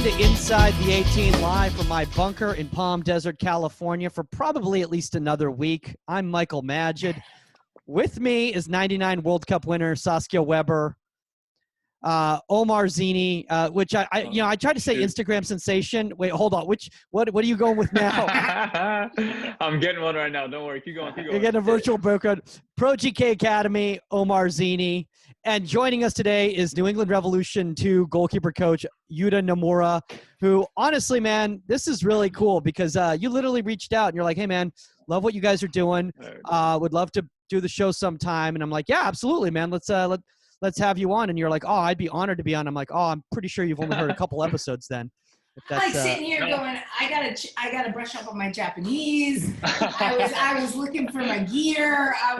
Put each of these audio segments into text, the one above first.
to Inside the 18 live from my bunker in Palm Desert, California for probably at least another week. I'm Michael Magid. With me is 99 World Cup winner Saskia Webber, Omar Zini, which I tried to say Instagram sensation. Wait, hold on. What are you going with now? I'm getting one right now. Don't worry. Keep going. You're getting a virtual broker. Pro GK Academy, Omar Zini. And joining us today is New England Revolution 2 goalkeeper coach Yuta Nomura, who honestly, man, this is really cool because you literally reached out and you're like, hey, man, love what you guys are doing. Would love to do the show sometime. And I'm like, yeah, absolutely, man. Let's have you on. And you're like, oh, I'd be honored to be on. I'm like, oh, I'm pretty sure you've only heard a couple episodes then. I'm like sitting here going, I gotta brush up on my Japanese. I was looking for my gear. I'm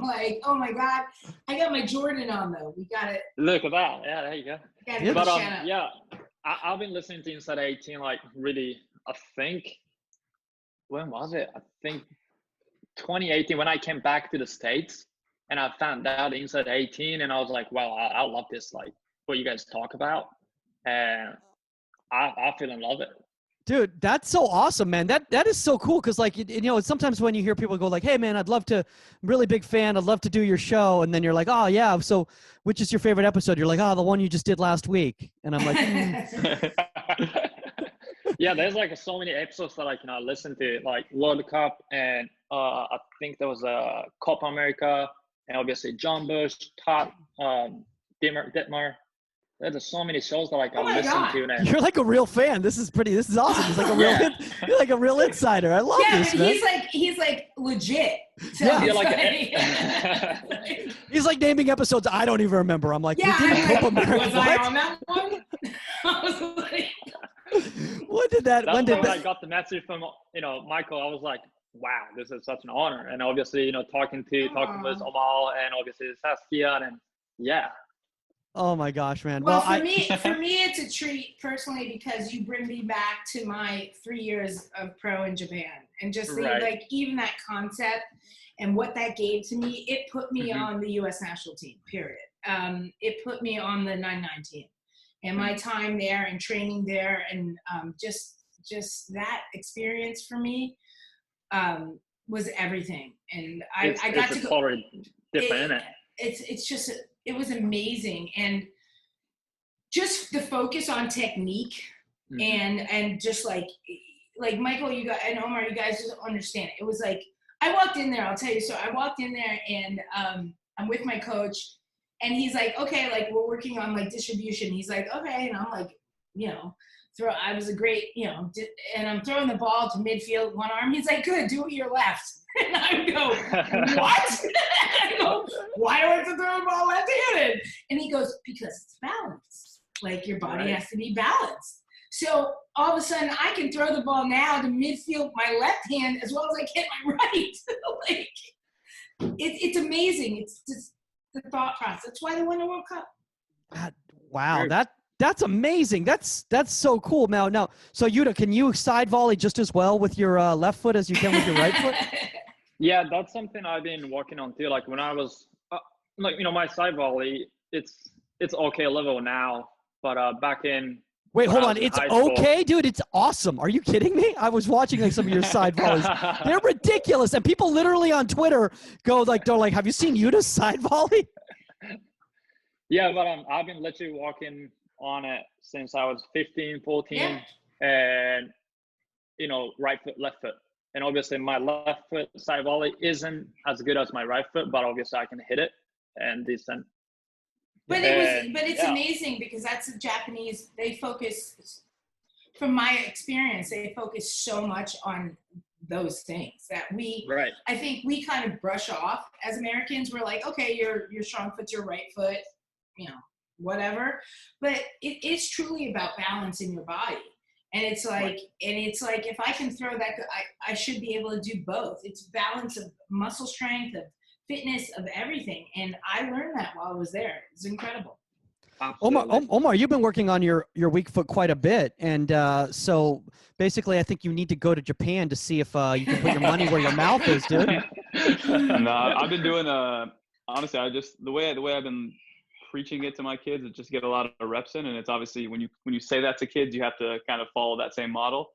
like, oh my God. I got my Jordan on though. We got it. Look at that. Yeah, there you go. But I've been listening to Inside 18 like really, I think, when was it? I think 2018 when I came back to the States and I found out Inside 18 and I was like, wow, I love this, like what you guys talk about. And I feel in love with it. Dude, that's so awesome, man. That is so cool because, like, sometimes when you hear people go like, hey, man, I'm really big fan. I'd love to do your show. And then you're like, oh, yeah. So which is your favorite episode? You're like, oh, the one you just did last week. And I'm like, Yeah, there's like so many episodes that I listen to, like World Cup and I think there was a Copa America and obviously John Bush, Todd, Dittmar. There's so many shows that I listen to. And you're like a real fan. This is awesome. He's like a real, you're like a real insider. I love this, but man. He's like legit. So yeah. He's like naming episodes I don't even remember. I'm like, yeah, we did Copa America. Was I on that one? I was like, when did that? I got the message from Michael. I was like, wow, this is such an honor. And obviously, talking with Avail and obviously Saskia and yeah. Oh my gosh, man. Well, for me, it's a treat personally because you bring me back to my 3 years of pro in Japan, and just like even that concept and what that gave to me, it put me on the U.S. national team. Period. It put me on the 9-9 team, and my time there and training there, and just that experience for me was everything. And I got to go. Totally different, It was amazing, and just the focus on technique and just like Michael, you guys, and Omar, you guys just understand. It was like I walked in there. I'll tell you. So I walked in there, and I'm with my coach, and he's like, "Okay, like we're working on like distribution." He's like, "Okay," and I'm like, I was a great, and I'm throwing the ball to midfield, one arm. He's like, "Good, do it with your left." And I go, "What?" I go, "Why do I have to throw the ball left-handed?" And he goes, "Because it's balance. Like your body has to be balanced." So all of a sudden, I can throw the ball now to midfield with my left hand as well as I can my right. It's amazing. It's just the thought process. That's why they won the World Cup. Wow, that's amazing. That's so cool. Now, so Yuta, can you side volley just as well with your left foot as you can with your right foot? Yeah, that's something I've been working on too. Like when I was, my side volley, it's okay level now, but back in. Wait, hold on. It's okay, dude. It's awesome. Are you kidding me? I was watching like some of your side volleys. They're ridiculous, and people literally on Twitter they're like, "Have you seen Yuta's side volley?" Yeah, but I've been literally walking on it since I was 15, 14, and right foot, left foot. And obviously my left foot side volley isn't as good as my right foot, but obviously I can hit it and decent. But it's amazing because that's the Japanese, they focus, from my experience, they focus so much on those things that I think we kind of brush off as Americans. We're like, okay, your strong foot's your right foot, whatever. But it is truly about balance in your body. And it's like, if I can throw that, I should be able to do both. It's balance of muscle strength, of fitness, of everything. And I learned that while I was there. It's incredible. Omar, you've been working on your weak foot quite a bit. And so basically, I think you need to go to Japan to see if you can put your money where your mouth is, dude. No, I've been doing, honestly, the way I've been preaching it to my kids to just get a lot of reps in. And it's obviously when you say that to kids, you have to kind of follow that same model.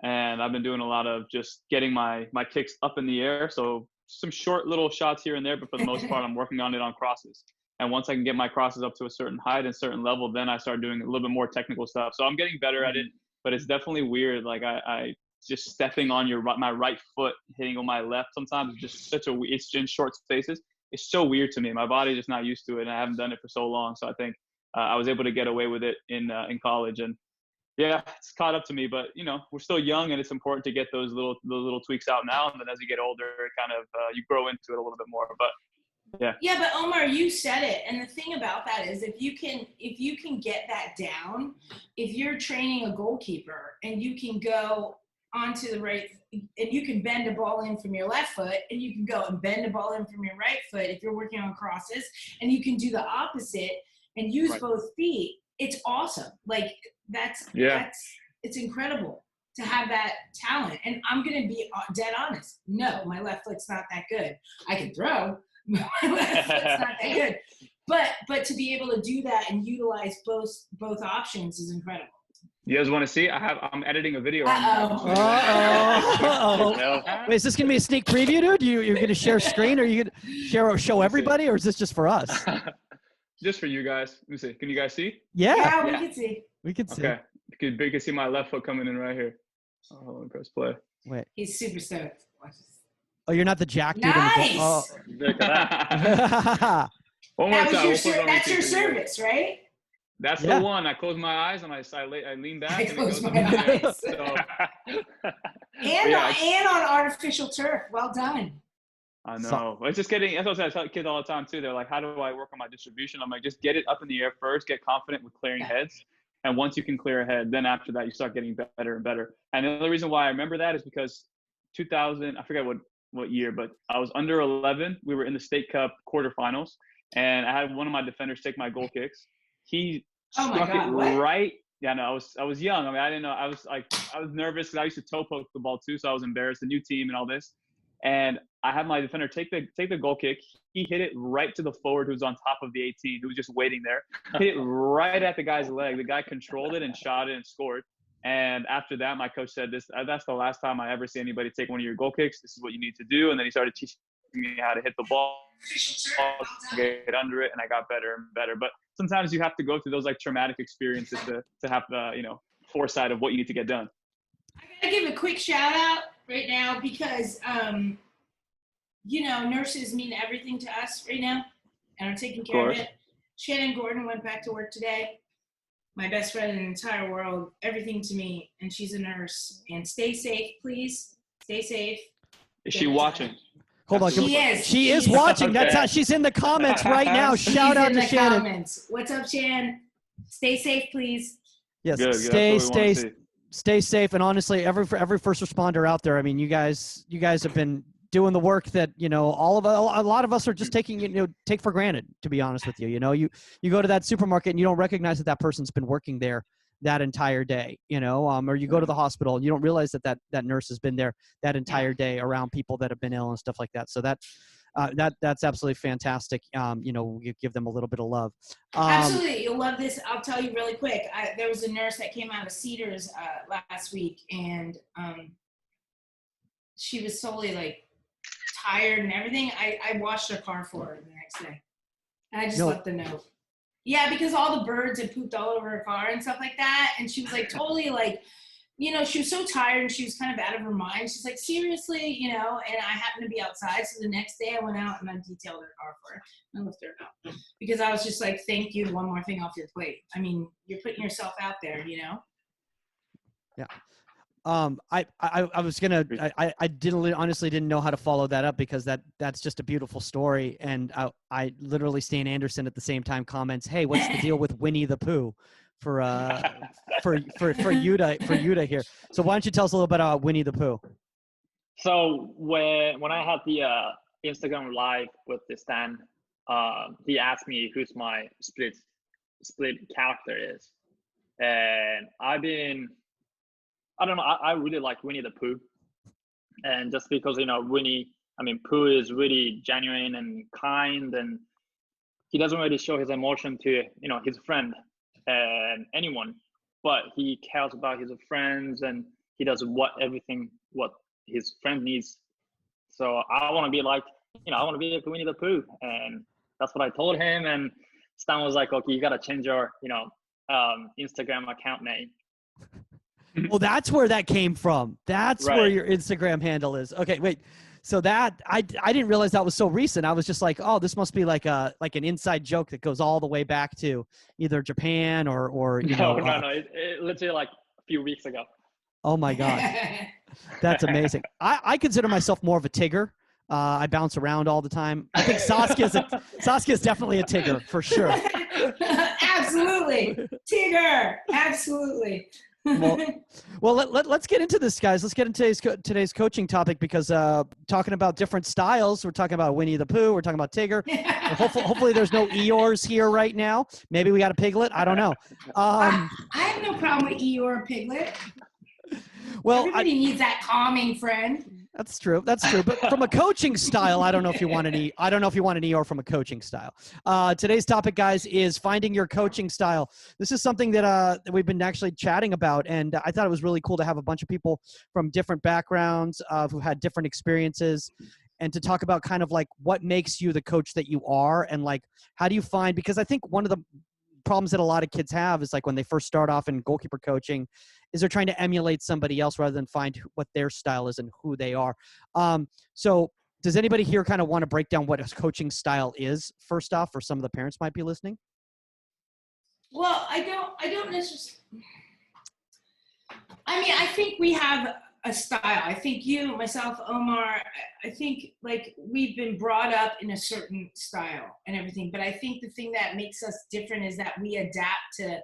And I've been doing a lot of just getting my kicks up in the air. So some short little shots here and there, but for the most part, I'm working on it on crosses. And once I can get my crosses up to a certain height and certain level, then I start doing a little bit more technical stuff. So I'm getting better at it, but it's definitely weird. Like I just stepping on my right foot, hitting on my left sometimes is just it's in short spaces. It's so weird to me. My body's just not used to it, and I haven't done it for so long. So I think I was able to get away with it in college, and yeah, it's caught up to me. But we're still young, and it's important to get those little tweaks out now. And then as you get older, kind of you grow into it a little bit more. But yeah. Yeah, but Omar, you said it, and the thing about that is if you can get that down, if you're training a goalkeeper and you can go onto the right, and you can bend a ball in from your left foot, and you can go and bend a ball in from your right foot if you're working on crosses, and you can do the opposite and use both feet. It's awesome. Like it's incredible to have that talent. And I'm gonna be dead honest. No, my left foot's not that good. I can throw. My left foot's not that good. But to be able to do that and utilize both options is incredible. You guys want to see? I'm editing a video. Wait, is this gonna be a sneak preview, dude? You're gonna share screen, or you gonna show everybody, or is this just for us? Just for you guys. Let me see. Can you guys see? Yeah, we can see. We can see. Okay. You can see my left foot coming in right here. Oh, press play. Wait. He's super stoked. Watch this. Oh, you're not the jack dude. Nice. Look at that. One more time. That's your service, right? That's the one. I close my eyes and I lean back. I close my eyes. So, and on artificial turf. Well done. I know. It's just getting. That's what I tell kids all the time too. They're like, "How do I work on my distribution?" I'm like, "Just get it up in the air first. Get confident with clearing heads, and once you can clear a head, then after that, you start getting better and better." And the only reason why I remember that is because 2000. I forget what year, but I was under 11. We were in the State Cup quarterfinals, and I had one of my defenders take my goal kicks. He struck it right. Yeah, no, I was young. I mean, I didn't know. I was nervous because I used to toe poke the ball too, so I was embarrassed. The new team and all this, and I had my defender take the goal kick. He hit it right to the forward who was on top of the 18, who was just waiting there. Hit it right at the guy's leg. The guy controlled it and shot it and scored. And after that, my coach said, that's the last time I ever see anybody take one of your goal kicks. This is what you need to do. And then he started teaching me how to hit the ball, get under it, and I got better and better. But sometimes you have to go through those like traumatic experiences to have foresight of what you need to get done. I gotta give a quick shout out right now because nurses mean everything to us right now and are taking care of it. Shannon Gordon went back to work today. My best friend in the entire world, everything to me, and she's a nurse. And stay safe, please. Stay safe. Is she watching? Hold on. She is watching. Okay. That's how she's in the comments right now. Shout out to Shannon. Comments. What's up, Shan? Stay safe, please. Yes. Good. Stay safe. And honestly, every first responder out there, I mean, you guys have been doing the work that a lot of us are just taking take for granted, to be honest with you. You go to that supermarket and you don't recognize that person's been working there that entire day, or you go to the hospital and you don't realize that nurse has been there that entire day around people that have been ill and stuff like that. So that's absolutely fantastic. We give them a little bit of love. Absolutely. You'll love this. I'll tell you really quick. There was a nurse that came out of Cedars last week, and she was solely like tired and everything. I washed her car for her the next day. And I just left the note. Yeah, because all the birds had pooped all over her car and stuff like that. And she was like totally like, she was so tired and she was kind of out of her mind. She's like, seriously, and I happened to be outside. So the next day I went out and I detailed her car for her. I left her out because I was just like, thank you. One more thing off your plate. I mean, you're putting yourself out there, Yeah. I honestly didn't know how to follow that up because that's just a beautiful story. And I literally Stan Anderson at the same time comments, "Hey, what's the deal with Winnie the Pooh for Yuta here?" So why don't you tell us a little bit about Winnie the Pooh? So when I had the Instagram live with the Stan, he asked me who's my split character is, and I don't know. I really like Winnie the Pooh, and just because Pooh is really genuine and kind, and he doesn't really show his emotion to, his friend and anyone, but he cares about his friends and he does everything what his friend needs. So I want to be like, I want to be like Winnie the Pooh, and that's what I told him. And Stan was like, okay, you got to change your, Instagram account name. Well, that's where that came from. That's Right. where your Instagram handle is. Okay, wait. So that I didn't realize that was so recent. I was just like, oh, this must be like an inside joke that goes all the way back to either Japan or No. It literally like a few weeks ago. Oh my God, that's amazing. I consider myself more of a Tigger. I bounce around all the time. I think Saskia's definitely a Tigger for sure. Absolutely, Tigger. Absolutely. Well, let's get into this, guys. Let's get into today's coaching topic, because talking about different styles, we're talking about Winnie the Pooh, we're talking about Tigger. Hopefully there's no Eeyores here right now. Maybe we got a Piglet. I don't know. I have no problem with Eeyore or Piglet. Well, everybody needs that calming friend. That's true. But from a coaching style, I don't know if you want an Eeyore from a coaching style. Today's topic, guys, is finding your coaching style. This is something that we've been actually chatting about, and I thought it was really cool to have a bunch of people from different backgrounds who had different experiences, and to talk about kind of like what makes you the coach that you are, and like how do you find, because I think one of the problems that a lot of kids have is like when they first start off in goalkeeper coaching is they're trying to emulate somebody else rather than find what their style is and who they are. So does anybody here kind of want to break down what a coaching style is first off, or some of the parents might be listening? Well, I don't necessarily. I mean, I think we have a style. I think you, myself, Omar, I think like we've been brought up in a certain style and everything. But I think the thing that makes us different is that we adapt to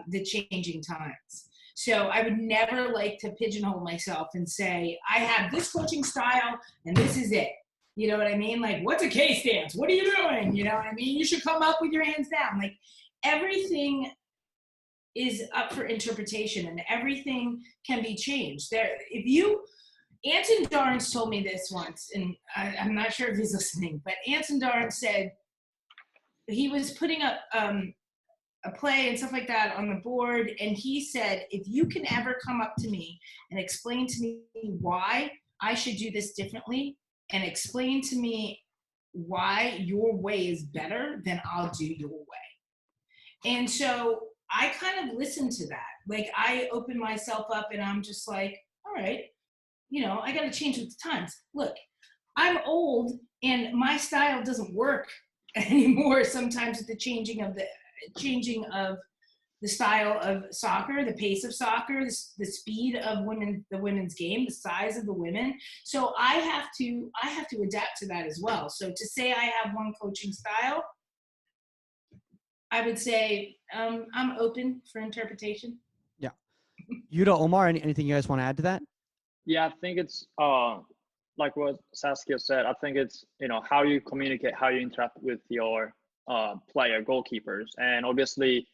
the changing times. So I would never like to pigeonhole myself and say, I have this coaching style and this is it. You know what I mean? Like, what's a K stance? What are you doing? You know what I mean? You should come up with your hands down. Like, everything is up for interpretation and everything can be changed. Anton Darnes told me this once, and I'm not sure if he's listening, but Anton Darnes said he was putting up a play and stuff like that on the board, and he said, if you can ever come up to me and explain to me why I should do this differently, and explain to me why your way is better, then I'll do your way. And so I kind of listen to that. Like, I open myself up and I'm just like, all right, I got to change with the times. Look, I'm old and my style doesn't work anymore sometimes with the changing of the style of soccer, the pace of soccer, the speed of the women's game, the size of the women. So I have to adapt to that as well. So to say I have one coaching style, I would say I'm open for interpretation. Yeah. Yuta, Omar, anything you guys want to add to that? Yeah, I think it's like what Saskia said. I think it's how you communicate, how you interact with your goalkeepers, and obviously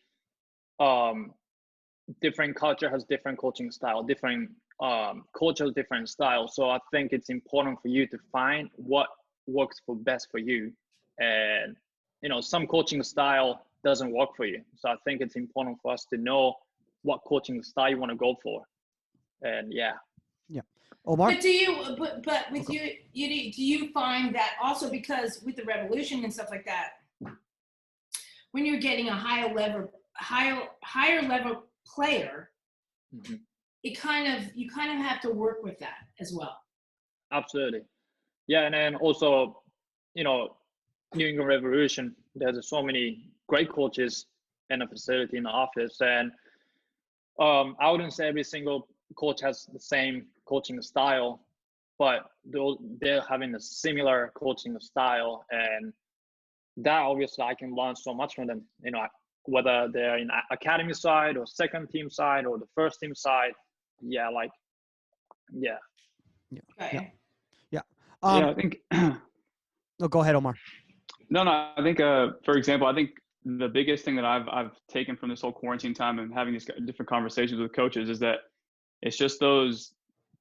different culture has different coaching style, different coach has different style. So I think it's important for you to find what works best for you, and some coaching style doesn't work for you. So I think it's important for us to know what coaching style you want to go for. And yeah. Omar? But with you, do you find that also, because with the revolution and stuff like that, when you're getting a higher level player, mm-hmm. you kind of have to work with that as well. Absolutely. Yeah, and then also, New England Revolution, there's so many great coaches in the facility, in the office, and I wouldn't say every single coach has the same coaching style, but they're having a similar coaching style, and that obviously I can learn so much from them, whether they're in academy side or second team side or the first team side. Yeah. I think No, go ahead, Omar. No, I think for example, I think the biggest thing that I've taken from this whole quarantine time and having these different conversations with coaches is that it's just those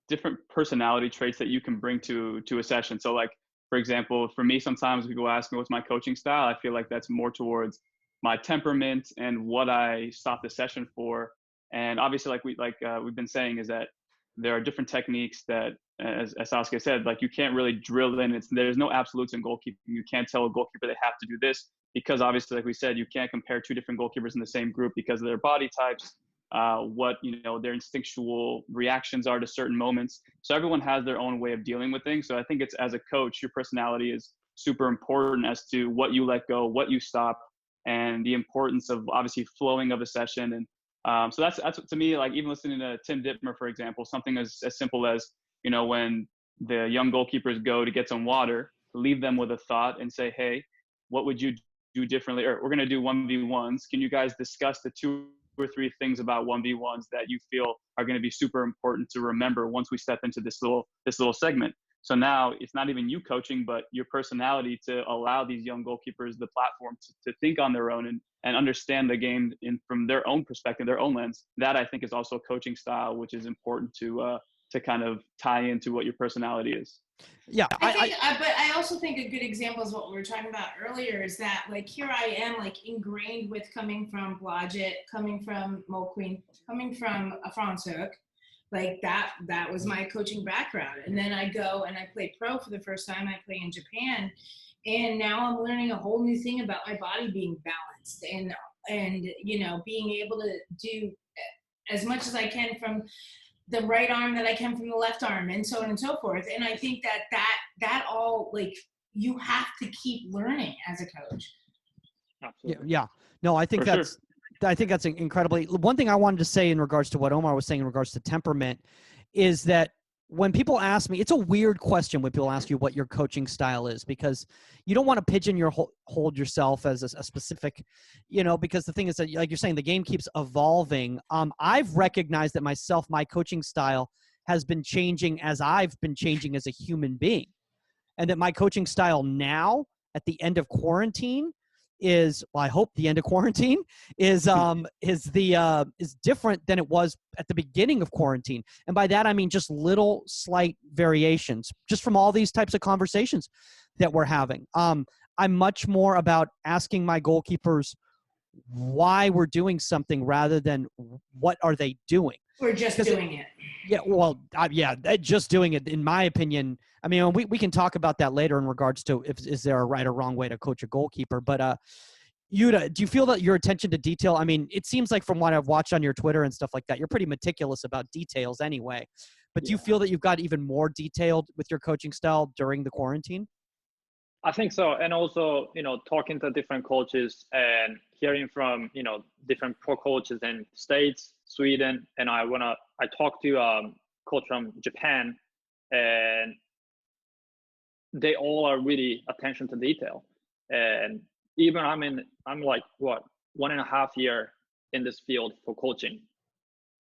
different personality traits that you can bring to a session. So like For example, for me, sometimes people ask me what's my coaching style. I feel like that's more towards my temperament and what I stop the session for. And obviously, we've been saying, is that there are different techniques that, as Saskia said, like you can't really drill in. There's no absolutes in goalkeeping. You can't tell a goalkeeper they have to do this, because obviously, like we said, you can't compare two different goalkeepers in the same group because of their body types, what their instinctual reactions are to certain moments. So everyone has their own way of dealing with things. So I think it's, as a coach, your personality is super important as to what you let go, what you stop, and the importance of obviously flowing of a session. And so that's to me, like even listening to Tim Dittmer, for example, something as simple as, when the young goalkeepers go to get some water, leave them with a thought and say, hey, what would you do differently? Or we're going to do 1v1s. Can you guys discuss the 2 or 3 things about 1v1s that you feel are going to be super important to remember once we step into this little segment? So now it's not even you coaching, but your personality to allow these young goalkeepers the platform to think on their own and understand the game from their own perspective, their own lens. That I think is also coaching style, which is important to kind of tie into what your personality is. Yeah. But I also think a good example is what we were talking about earlier, is that like here I am like ingrained with coming from Blodgett, coming from Mulqueen, coming from a Franschhoek. Like that was my coaching background. And then I go and I play pro for the first time. I play in Japan. And now I'm learning a whole new thing about my body being balanced and being able to do as much as I can from the right arm that I can from the left arm, and so on and so forth. And I think that all, like, you have to keep learning as a coach. Absolutely. Yeah. No, I think I think that's incredibly. One thing I wanted to say in regards to what Omar was saying in regards to temperament is that when people ask me, it's a weird question when people ask you what your coaching style is, because you don't want to pigeonhole yourself as a specific, because the thing is that, like you're saying, the game keeps evolving. I've recognized that my coaching style has been changing as I've been changing as a human being, and that my coaching style now at the end of quarantine is, well, I hope the end of quarantine is different than it was at the beginning of quarantine. And by that, I mean just little slight variations just from all these types of conversations that we're having. I'm much more about asking my goalkeepers why we're doing something rather than what are they doing. We're just doing it. Yeah, well, just doing it, in my opinion. I mean, we can talk about that later in regards to is there a right or wrong way to coach a goalkeeper. But Yuta, do you feel that your attention to detail, I mean, it seems like from what I've watched on your Twitter and stuff like that, you're pretty meticulous about details anyway. But do you feel that you've got even more detailed with your coaching style during the quarantine? I think so. And also, talking to different coaches and hearing from, different pro coaches in States, Sweden, and I talked to a coach from Japan, and they all are really attention to detail. And even I'm like, 1.5 years in this field for coaching.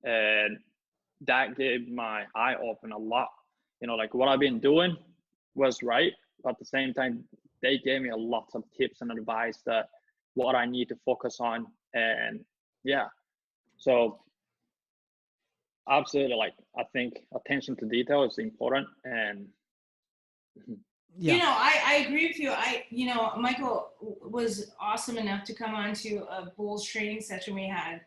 And that gave my eye open a lot. Like what I've been doing was right. But at the same time, they gave me a lot of tips and advice that what I need to focus on. And so absolutely, like, I think attention to detail is important. And I agree with you. Michael was awesome enough to come on to a Bulls training session we had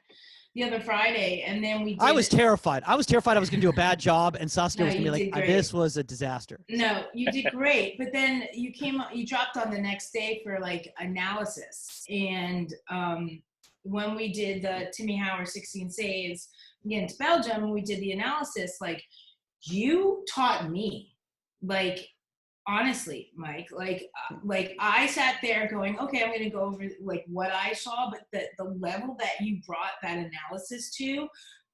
the other Friday, and then we did. I was terrified. I was going to do a bad job, and Saskia was going to be like, this was a disaster. No, you did great. But then you dropped on the next day for like analysis. And when we did the Timmy Howard 16 saves against Belgium, we did the analysis, like, you taught me, like, honestly, Mike, like I sat there going, okay, I'm going to go over like what I saw, but the level that you brought that analysis to,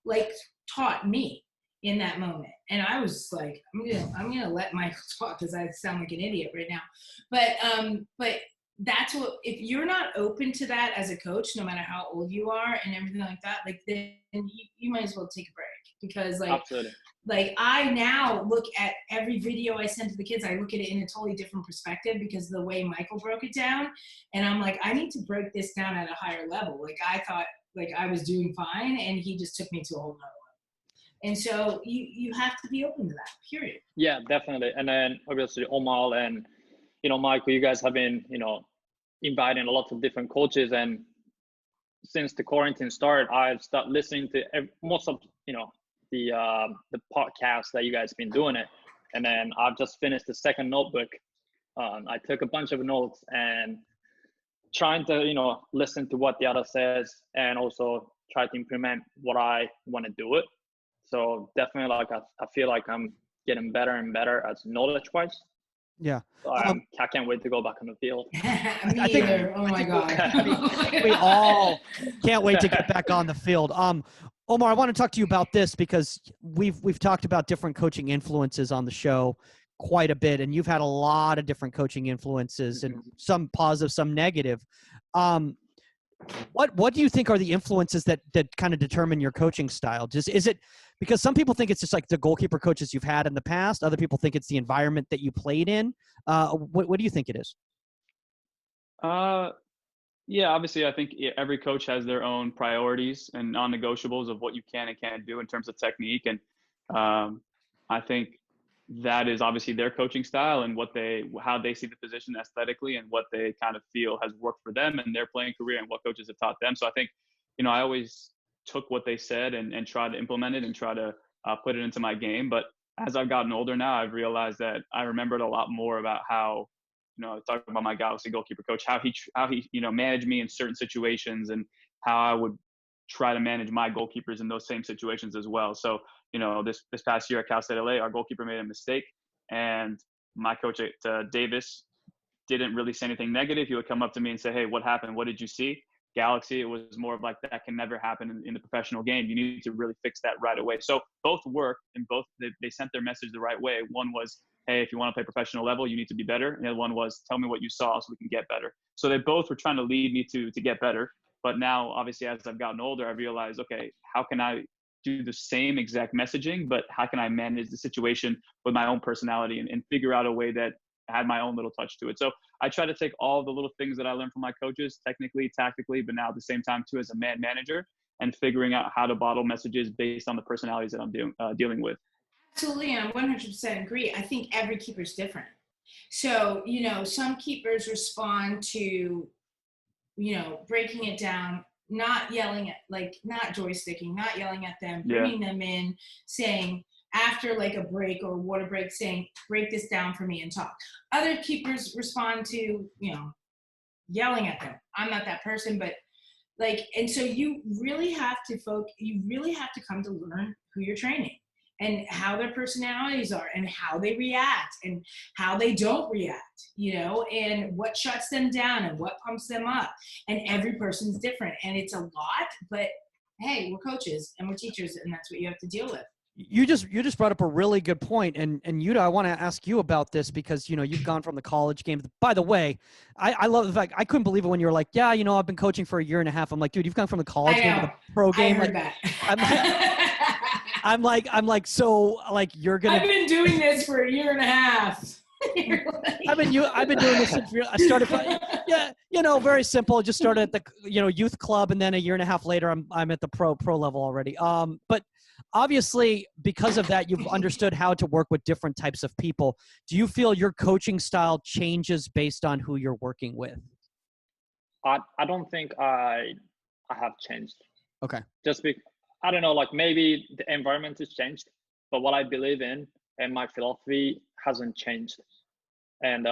like, taught me in that moment. And I was like, I'm going to let Michael talk because I sound like an idiot right now. But that's what, if you're not open to that as a coach, no matter how old you are and everything like that, like, then you might as well take a break, because like, absolutely. Like, I now look at every video I send to the kids, I look at it in a totally different perspective because of the way Michael broke it down. And I'm like, I need to break this down at a higher level. Like, I thought like I was doing fine, and he just took me to a whole nother level. And so you have to be open to that, period. Yeah, definitely. And then obviously Omar and Michael, you guys have been, inviting a lot of different coaches, and since the quarantine started, I've started listening to most of, the podcasts that you guys been doing it. And then I've just finished the second notebook. I took a bunch of notes and trying to, listen to what the other says, and also try to implement what I want to do it. So definitely, like, I feel like I'm getting better and better as knowledge-wise. Yeah. So I can't wait to go back on the field. Me either. Oh my God. I think we all can't wait to get back on the field. Omar, I want to talk to you about this because we've talked about different coaching influences on the show quite a bit, and you've had a lot of different coaching influences, and some positive, some negative. What do you think are the influences that kind of determine your coaching style? Is it because some people think it's just like the goalkeeper coaches you've had in the past, other people think it's the environment that you played in? What do you think it is? Yeah, obviously, I think every coach has their own priorities and non-negotiables of what you can and can't do in terms of technique. And I think that is obviously their coaching style and how they see the position aesthetically and what they kind of feel has worked for them in their playing career and what coaches have taught them. So I think, I always took what they said and tried to implement it and try to put it into my game. But as I've gotten older now, I've realized that I remembered a lot more about how, I talked about my Galaxy goalkeeper coach, how he managed me in certain situations and how I would try to manage my goalkeepers in those same situations as well. So, this past year at Cal State LA, our goalkeeper made a mistake, and my coach at Davis didn't really say anything negative. He would come up to me and say, "Hey, what happened? What did you see?" Galaxy, it was more of like, that can never happen in the professional game. You need to really fix that right away. So both worked, and both they sent their message the right way. One was, hey, if you want to play professional level, you need to be better. And the other one was, tell me what you saw so we can get better. So they both were trying to lead me to get better. But now, obviously, as I've gotten older, I realized, okay, how can I do the same exact messaging, but how can I manage the situation with my own personality and figure out a way that had my own little touch to it. So I try to take all the little things that I learned from my coaches, technically, tactically, but now at the same time too, as a manager, and figuring out how to bottle messages based on the personalities that I'm dealing with. Absolutely, and I 100% agree. I think every keeper is different. So, some keepers respond to, breaking it down, not yelling at, not joysticking, not yelling at them, bringing them in, saying, after like a break or water break, saying, break this down for me and talk. Other keepers respond to, yelling at them. I'm not that person, but and so you really have to come to learn who you're training and how their personalities are and how they react and how they don't react, and what shuts them down and what pumps them up. And every person's different, and it's a lot, but hey, we're coaches and we're teachers, and that's what you have to deal with. You just brought up a really good point, and Yuta, I want to ask you about this because you've gone from the college game. By the way, I love the fact I couldn't believe it when you were like, yeah, I've been coaching for a year and a half. I'm like, dude, you've gone from the college game to the pro game. I heard that. I'm like, so like you're gonna. I've been doing this for a year and a half. I've been doing this since I started. Very simple. Just started at the youth club, and then a year and a half later, I'm at the pro level already. But obviously, because of that, you've understood how to work with different types of people. Do you feel your coaching style changes based on who you're working with? I don't think I have changed. Okay. Just I don't know, like maybe the environment has changed, but what I believe in and my philosophy hasn't changed. And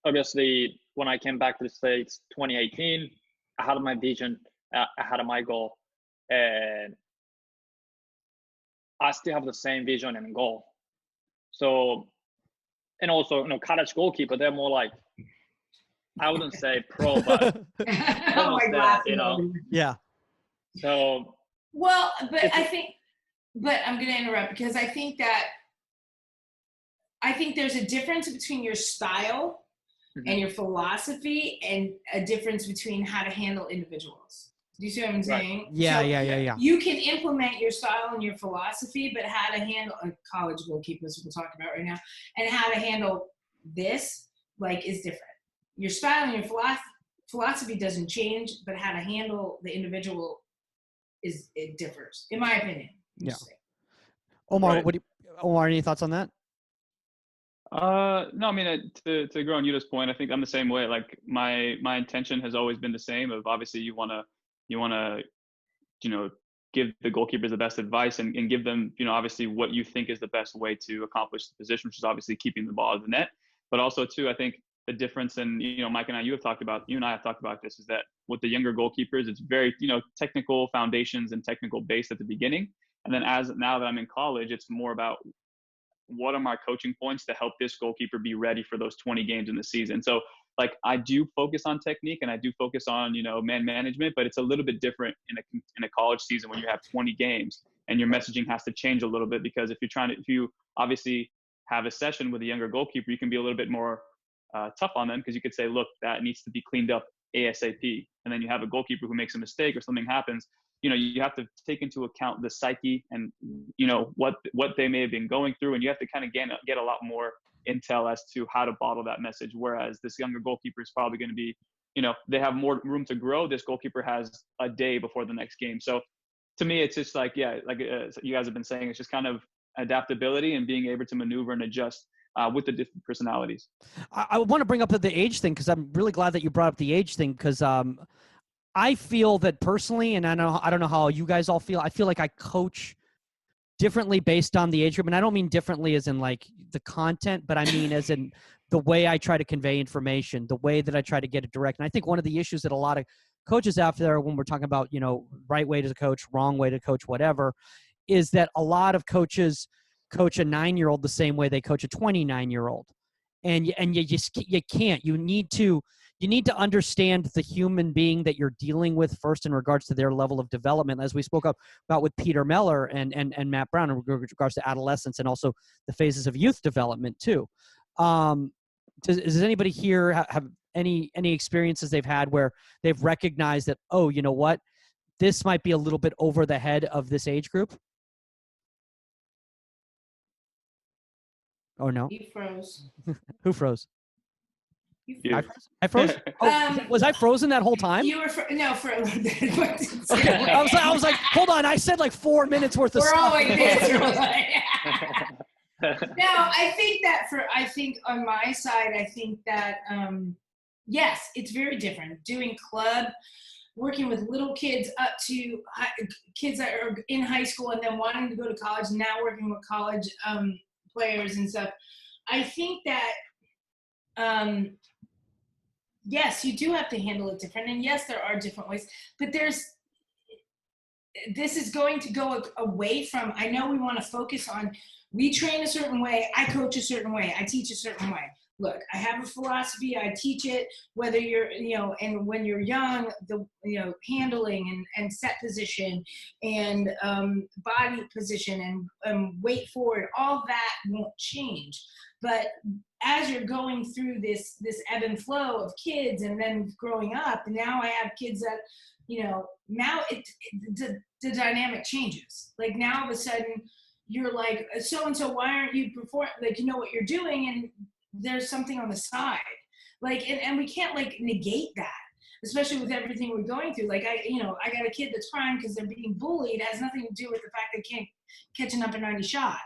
obviously, when I came back to the States 2018, I had my vision, I had my goal, and I still have the same vision and goal. So, and also, college goalkeeper, they're more like, I wouldn't say pro, but Yeah. So. Well, but I'm going to interrupt because I think there's a difference between your style and your philosophy and a difference between how to handle individuals. Do you see what I'm saying? Yeah, so yeah. You can implement your style and your philosophy, but how to handle college goalkeepers we're talking about right now, and how to handle this is different. Your style and your philosophy doesn't change, but how to handle the individual it differs, in my opinion. Yeah. Omar, Omar, any thoughts on that? No, I mean, to grow on Yuta's point, I think I'm the same way. Like my intention has always been the same of obviously you want to, give the goalkeepers the best advice and give them, obviously what you think is the best way to accomplish the position, which is obviously keeping the ball out of the net. But also too, I think the difference, and, Mike and I, you and I have talked about this, is that with the younger goalkeepers, it's very, technical foundations and technical base at the beginning. And then now that I'm in college, it's more about what are my coaching points to help this goalkeeper be ready for those 20 games in the season. So like I do focus on technique and I do focus on, man management, but it's a little bit different in a college season when you have 20 games and your messaging has to change a little bit, because if you obviously have a session with a younger goalkeeper, you can be a little bit more tough on them, because you could say, look, that needs to be cleaned up ASAP. And then you have a goalkeeper who makes a mistake or something happens. You have to take into account the psyche and, what they may have been going through. And you have to kind of get a lot more intel as to how to bottle that message. Whereas this younger goalkeeper is probably going to be, they have more room to grow. This goalkeeper has a day before the next game. So to me, it's just like, you guys have been saying, it's just kind of adaptability and being able to maneuver and adjust with the different personalities. I want to bring up the age thing, because I'm really glad that you brought up the age thing, because I feel that personally, and I don't know how you guys all feel, I feel like I coach differently based on the age group. And I don't mean differently as in like the content, but I mean as in the way I try to convey information, the way that I try to get it direct. And I think one of the issues that a lot of coaches out there, when we're talking about, right way to coach, wrong way to coach, whatever, is that a lot of coaches coach a 9-year-old the same way they coach a 29-year-old. And you can't. You need to understand the human being that you're dealing with first in regards to their level of development, as we spoke about with Peter Meller and Matt Brown in regards to adolescence and also the phases of youth development too. Does anybody here have any experiences they've had where they've recognized that, oh, you know what, this might be a little bit over the head of this age group? Oh, no. You froze. Who froze? Yeah. I froze? Oh, was I frozen that whole time? You were for a little bit. Okay. I was like, hold on. I said like 4 minutes worth of We're stuff. all like this. No, I think on my side, I think that, yes, it's very different. Doing club, working with little kids up to kids that are in high school and then wanting to go to college, and now working with college players and stuff. I think that, yes, you do have to handle it different. And yes, there are different ways, but this is going to go away from, I know we want to focus on, we train a certain way, I coach a certain way, I teach a certain way. Look, I have a philosophy, I teach it, whether you're, and when you're young, handling and set position and body position and weight forward, all that won't change. But as you're going through this ebb and flow of kids and then growing up, and now I have kids that, now the dynamic changes. Like now all of a sudden you're like, so-and-so, why aren't you performing? Like, you know what you're doing, and there's something on the side. Like, and we can't like negate that, especially with everything we're going through. Like I got a kid that's crying because they're being bullied. It has nothing to do with the fact they can't catch an upper 90 shot,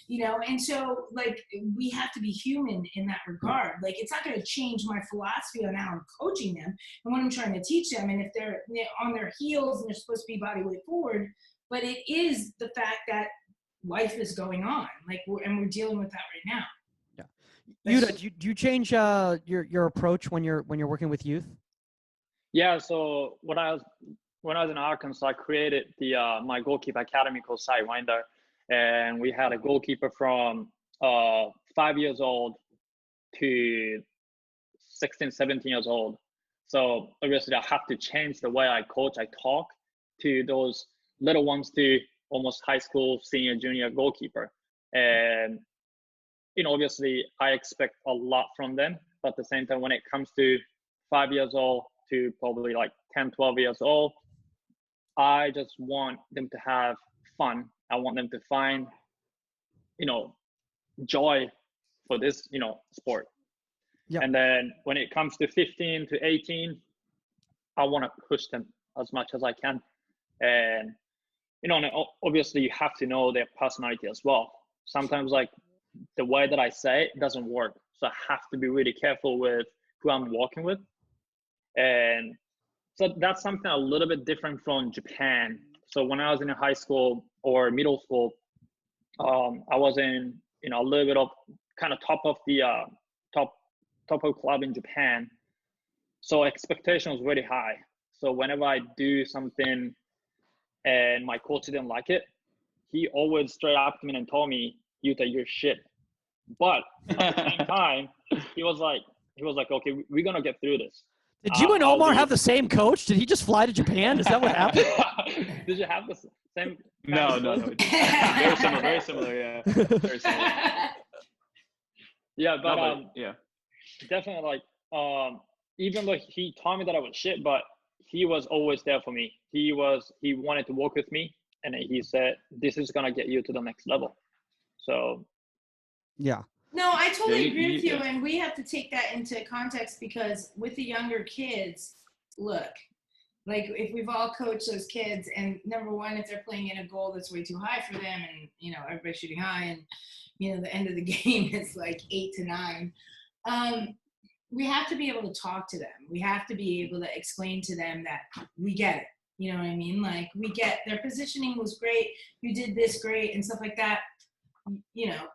and so like we have to be human in that regard. Like it's not going to change my philosophy on how I'm coaching them and what I'm trying to teach them. And if they're on their heels and they're supposed to be body weight forward, but it is the fact that life is going on, like we're dealing with that right now. Yuta, do you change your approach when you're working with youth? Yeah. So when I was in Arkansas, I created my goalkeeper academy called Sidewinder, and we had a goalkeeper from 5 years old to 16, 17 years old. So obviously I have to change the way I coach, I talk to those little ones to almost high school, senior, junior goalkeeper. And obviously I expect a lot from them, but at the same time, when it comes to 5 years old to probably like 10, 12 years old, I just want them to have fun. I want them to find, joy for this, sport. Yep. And then when it comes to 15 to 18, I want to push them as much as I can. And, obviously you have to know their personality as well. Sometimes like the way that I say it doesn't work. So I have to be really careful with who I'm working with. And so that's something a little bit different from Japan. So when I was in high school or middle school, I was in, a little bit of kind of top of the top of club in Japan. So expectation was really high. So whenever I do something and my coach didn't like it, he always straight up to me and told me, Yuta, you're shit. But at the same time, he was like, okay, we're gonna get through this. Did you and Omar have the same coach? Did he just fly to Japan? Is that what happened? Did you have the same? No. Very similar, yeah. Very similar. Yeah, but yeah, definitely even though he told me that I was shit, but he was always there for me. He wanted to work with me, and he said, "This is gonna get you to the next level." So, yeah. No, I totally agree with you, and we have to take that into context because with the younger kids, look, like if we've all coached those kids, and number one, if they're playing in a goal that's way too high for them, and everybody's shooting high, and the end of the game is like 8 to 9. We have to be able to talk to them. We have to be able to explain to them that we get it. You know what I mean? Like we get their positioning was great. You did this great and stuff like that.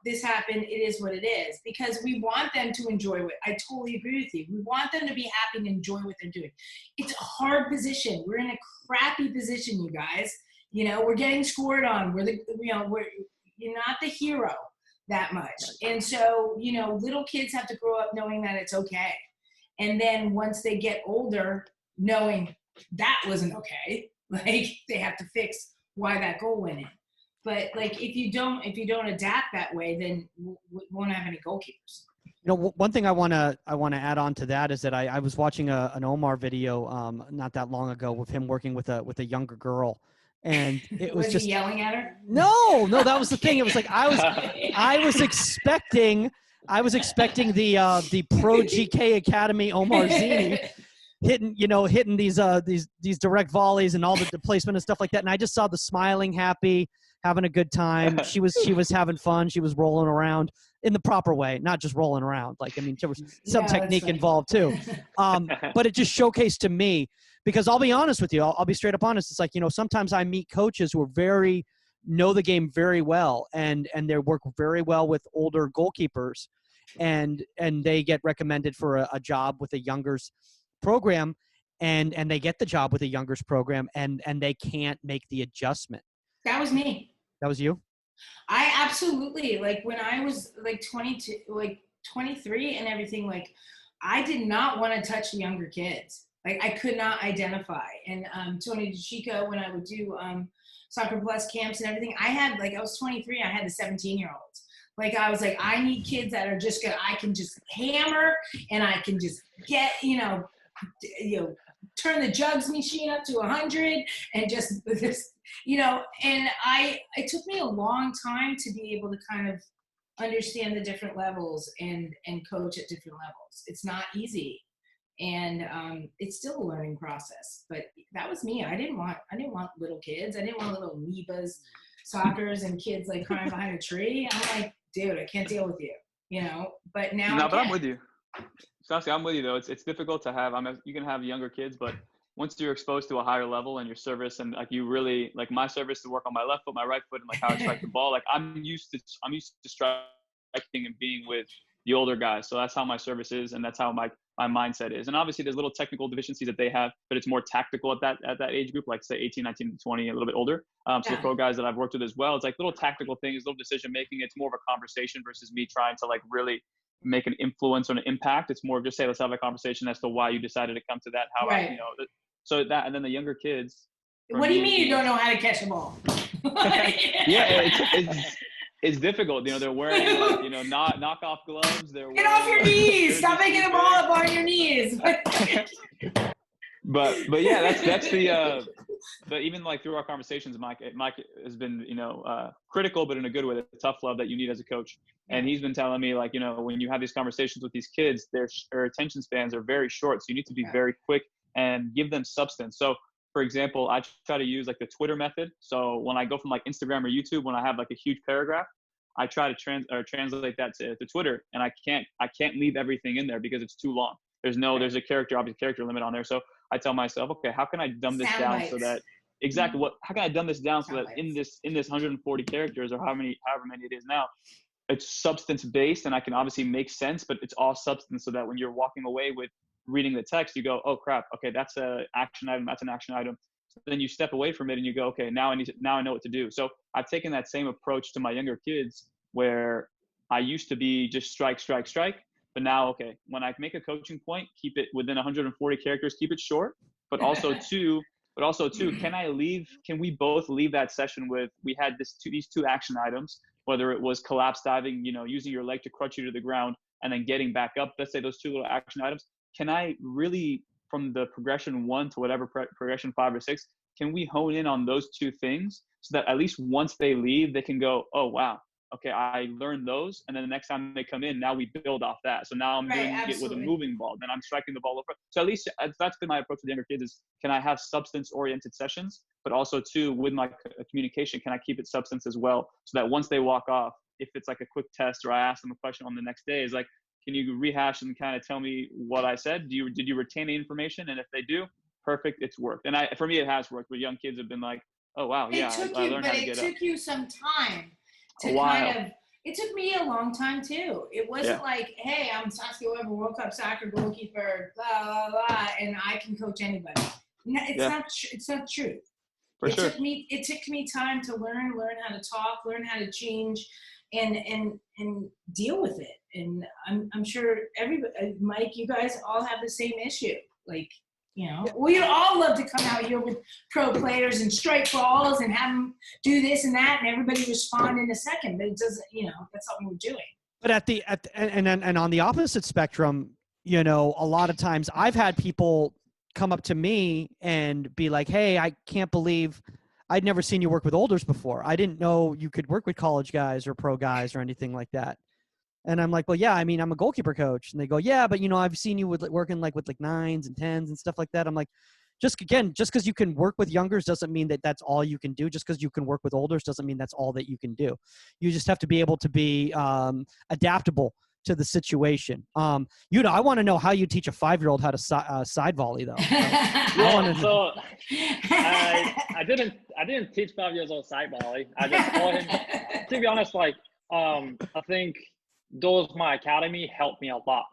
This happened. It is what it is because we want them to enjoy what I totally agree with you. We want them to be happy and enjoy what they're doing. It's a hard position. We're in a crappy position, you guys. We're getting scored on. You're not the hero that much. And so, little kids have to grow up knowing that it's okay. And then once they get older, knowing that wasn't okay, like they have to fix why that goal went in. But like, if you don't adapt that way, then we won't have any goalkeepers. One thing I want to add on to that is that I was watching an Omar video not that long ago with him working with a younger girl. And it was just he yelling at her. No, that was the thing. It was like I was expecting the Pro GK Academy Omar Zini hitting these direct volleys and all the placement and stuff like that. And I just saw the smiling, happy, having a good time. She was having fun. She was rolling around in the proper way, not just rolling around. Like, I mean, there was some technique involved too. But it just showcased to me, because I'll be honest with you, I'll be straight up honest. It's like, sometimes I meet coaches who are know the game very well and they work very well with older goalkeepers and they get recommended for a job with a youngers program and they get the job with a youngers program and they can't make the adjustment. That was me. That was you? I absolutely, like when I was like 22, like 23 and everything, like I did not want to touch younger kids. Like I could not identify. And Tony DeChico, when I would do Soccer Plus camps and everything, I was 23, I had the 17-year-olds. Like I was like, I need kids that are just good. I can just hammer and I can just get, turn the jugs machine up to 100 and just this, and it took me a long time to be able to kind of understand the different levels and coach at different levels. It's not easy. And it's still a learning process, but that was me. I didn't want little kids. I didn't want little amoebas, soccers and kids like crying behind a tree. I'm like, dude, I can't deal with you, but now. No, but I'm with you. Saskia, I'm with you though. It's difficult to have. You can have younger kids, but once you're exposed to a higher level and your service and like you really like my service to work on my left foot, my right foot, and like how I strike the ball. Like I'm used to striking and being with the older guys. So that's how my service is, and that's how my mindset is. And obviously there's little technical deficiencies that they have, but it's more tactical at that age group, like say 18, 19, 20, a little bit older. So the pro guys that I've worked with as well, it's like little tactical things, little decision making. It's more of a conversation versus me trying to like really make an influence or an impact. It's more of just say, let's have a conversation as to why you decided to come to that, how right. So that, and then the younger kids. What do you mean you don't know how to catch a ball? Yeah, it's difficult. They're wearing like, knock off gloves. Get off your knees. Stop making the ball up on your knees. But yeah, that's the. But even like through our conversations, Mike has been critical, but in a good way. The tough love that you need as a coach, and he's been telling me like when you have these conversations with these kids, their attention spans are very short, so you need to be very quick and give them substance. So for example, I try to use like the Twitter method. So when I go from like Instagram or YouTube, when I have like a huge paragraph, I try to translate that to Twitter, and I can't leave everything in there because it's too long. There's a character limit on there. So I tell myself, okay, how can I dumb this down so that how can I dumb this down so that in this 140 characters or however many it is now, it's substance based and I can obviously make sense, but it's all substance, so that when you're walking away with reading the text, you go, oh crap, okay, that's an action item. That's an action item. So then you step away from it and you go, okay, now I know what to do. So I've taken that same approach to my younger kids, where I used to be just strike, but now, okay, when I make a coaching point, keep it within 140 characters, keep it short, but also too, can we both leave that session with, we had these two action items, whether it was collapse diving, using your leg to crutch you to the ground and then getting back up, let's say those two little action items. Can I really, from the progression 1 to whatever progression 5 or 6, can we hone in on those two things so that at least once they leave, they can go, oh, wow, okay, I learned those. And then the next time they come in, now we build off that. So now I'm doing it with a moving ball. Then I'm striking the ball over. So at least that's been my approach with younger kids, is can I have substance-oriented sessions, but also too, with my communication, can I keep it substance as well? So that once they walk off, if it's like a quick test or I ask them a question on the next day, is like, can you rehash and kind of tell me what I said? Did you retain the information? And if they do, perfect, it's worked. And for me, it has worked, where young kids have been like, oh, wow, I learned how to get up. It took you some time to it took me a long time too. It wasn't like, hey, I'm Saskia Webber, World Cup soccer goalkeeper, blah, blah, blah, and I can coach anybody. It's not true. It took me time to learn how to talk, learn how to change, and deal with it. And I'm sure everybody, Mike, you guys all have the same issue. Like, we'd all love to come out here with pro players and strike balls and have them do this and that, and everybody respond in a second. But it doesn't, that's not what we're doing. But and on the opposite spectrum, a lot of times I've had people come up to me and be like, hey, I can't believe I'd never seen you work with olders before. I didn't know you could work with college guys or pro guys or anything like that. And I'm like, well, yeah, I mean, I'm a goalkeeper coach. And they go, yeah, but I've seen you working with 9s and 10s and stuff like that. I'm like, just because you can work with youngers doesn't mean that that's all you can do. Just because you can work with olders doesn't mean that's all that you can do. You just have to be able to be adaptable to the situation. Yuta, I want to know how you teach a 5-year-old how to side volley though. I didn't teach 5-year-old side volley. I just taught him. To be honest, I think my academy helped me a lot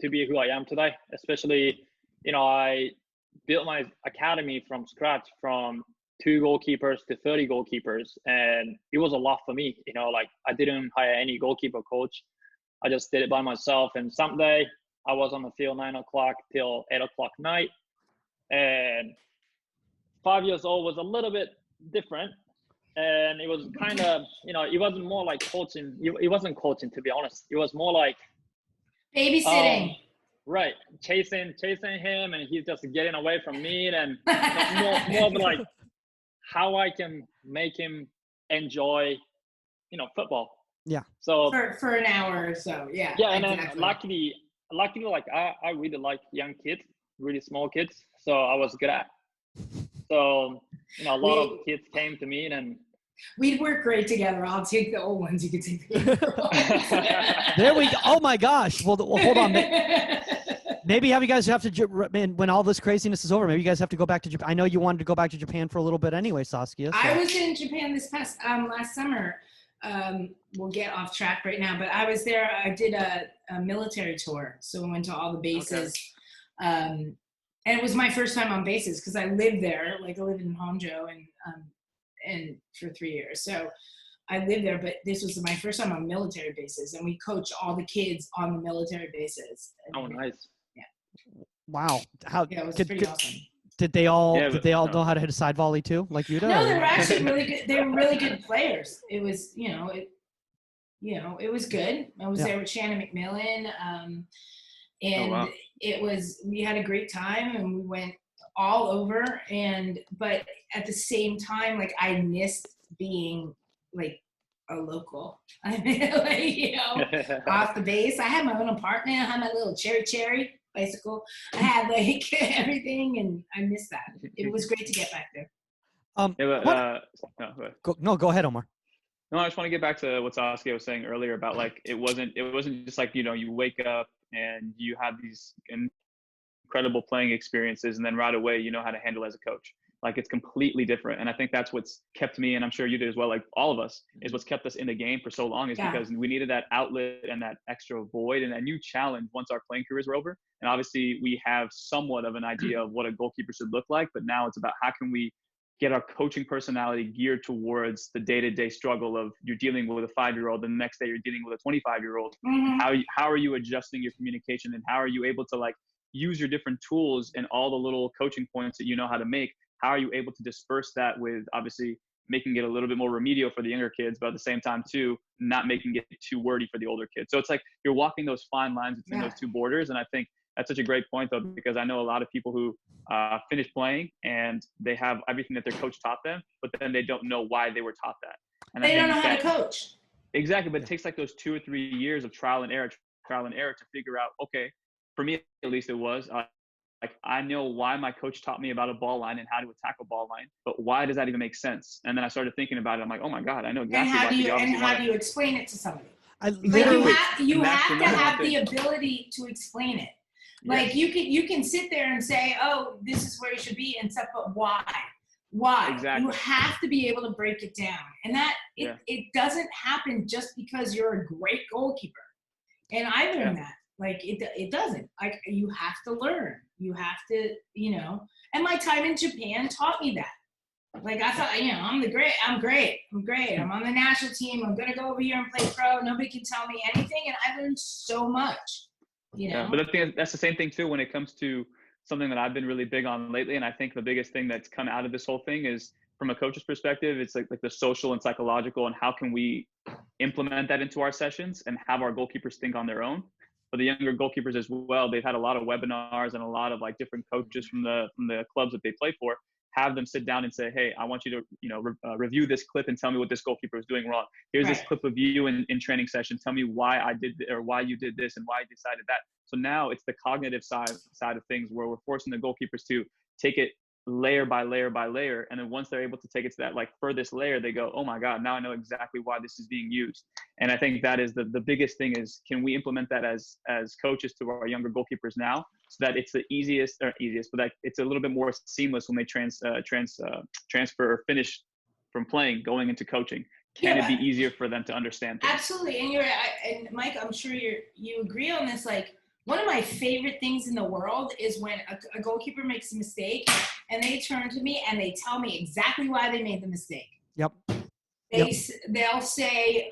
to be who I am today. Especially, I built my academy from scratch, from 2 goalkeepers to 30 goalkeepers, and it was a lot for me. I didn't hire any goalkeeper coach. I just did it by myself. And someday I was on the field 9 o'clock till 8 o'clock night. And 5 years old was a little bit different. And it was kind of, it wasn't more like coaching. It wasn't coaching, to be honest. It was more like babysitting. Right. Chasing him, and he's just getting away from me. And more of like how I can make him enjoy, football. Yeah. So for an hour or so. Yeah. Yeah. And then luckily, like I really like young kids, really small kids. So I was good at. So, a lot of kids came to me, and we'd work great together. I'll take the old ones. You can take the younger ones. There we go. Oh my gosh. Well, hold on. Maybe you guys have to, when all this craziness is over, maybe you guys have to go back to Japan. I know you wanted to go back to Japan for a little bit anyway, Saskia. So. I was in Japan this past last summer. We'll get off track right now, but I was there. I did a military tour, so we went to all the bases. Okay. And it was my first time on bases because I lived there. I lived in Hangzhou and for 3 years. So I lived there, but this was my first time on military bases, and we coached all the kids on the military bases. Oh, nice. Yeah. Wow. It was pretty awesome. Did they all know how to hit a side volley too, like Yuta? No, they were actually really good. They were really good players. It was, it was good. I was there with Shannon McMillan. And we had a great time, and we went all over. But at the same time, I missed being a local. I mean, off the base. I had my own apartment. I had my little cherry bicycle. I had everything, and I missed that. It was great to get back there. Go ahead, Omar. No, I just want to get back to what Saskia was saying earlier about like it wasn't just like, you know, you wake up and you have these incredible playing experiences and then right away you know how to handle as a coach. Like it's completely different. And I think that's what's kept me, and I'm sure you did as well, like all of us, is what's kept us in the game for so long, is because we needed that outlet and that extra void and that new challenge once our playing careers were over. And obviously we have somewhat of an idea of what a goalkeeper should look like, but now it's about how can we get our coaching personality geared towards the day-to-day struggle of you're dealing with a 5-year-old, and the next day you're dealing with a 25-year-old. How are you adjusting your communication, and how are you able to like use your different tools and all the little coaching points that you know how to make? How are you able to disperse that with obviously making it a little bit more remedial for the younger kids, but at the same time too, not making it too wordy for the older kids. So it's like you're walking those fine lines between those two borders. And I think that's such a great point though, because I know a lot of people who finish playing and they have everything that their coach taught them, but then they don't know why they were taught that. And they don't know how to coach. Exactly. But it takes like those 2 or 3 years of trial and error to figure out, okay, for me at least it was, like I know why my coach taught me about a ball line and how to attack a ball line, but why does that even make sense? And then I started thinking about it. I'm like, oh my God, I know exactly why. And how do you explain it to somebody? You have to have the ability to explain it. Like you can sit there and say, oh, this is where you should be and stuff, but why? Why? Exactly. You have to be able to break it down. And that it doesn't happen just because you're a great goalkeeper. And I learned that. Like it doesn't. Like you have to learn. You have to, you know. And my time in Japan taught me that. Like I thought, you know, I'm great. I'm on the national team. I'm gonna go over here and play pro. Nobody can tell me anything, and I learned so much. You know. Yeah, but that's the same thing too when it comes to something that I've been really big on lately. And I think the biggest thing that's come out of this whole thing is, from a coach's perspective, it's like the social and psychological, and how can we implement that into our sessions and have our goalkeepers think on their own. For the younger goalkeepers as well, they've had a lot of webinars and a lot of like different coaches from the clubs that they play for, have them sit down and say, hey, I want you to, you know, review this clip and tell me what this goalkeeper is doing wrong. Here's this clip of you in training session. Tell me why I did or why you did this and why you decided that. So now it's the cognitive side of things where we're forcing the goalkeepers to take it layer by layer by layer. And then once they're able to take it to that like furthest layer, they go, oh my God, now I know exactly why this is being used. And I think that is the biggest thing, is can we implement that as coaches to our younger goalkeepers now, so that it's the easiest, but that it's a little bit more seamless when they transfer or finish from playing going into coaching. Can it be easier for them to understand things? Absolutely. And Mike, I'm sure you agree on this. Like, one of my favorite things in the world is when a goalkeeper makes a mistake and they turn to me and they tell me exactly why they made the mistake. Yep. They'll say,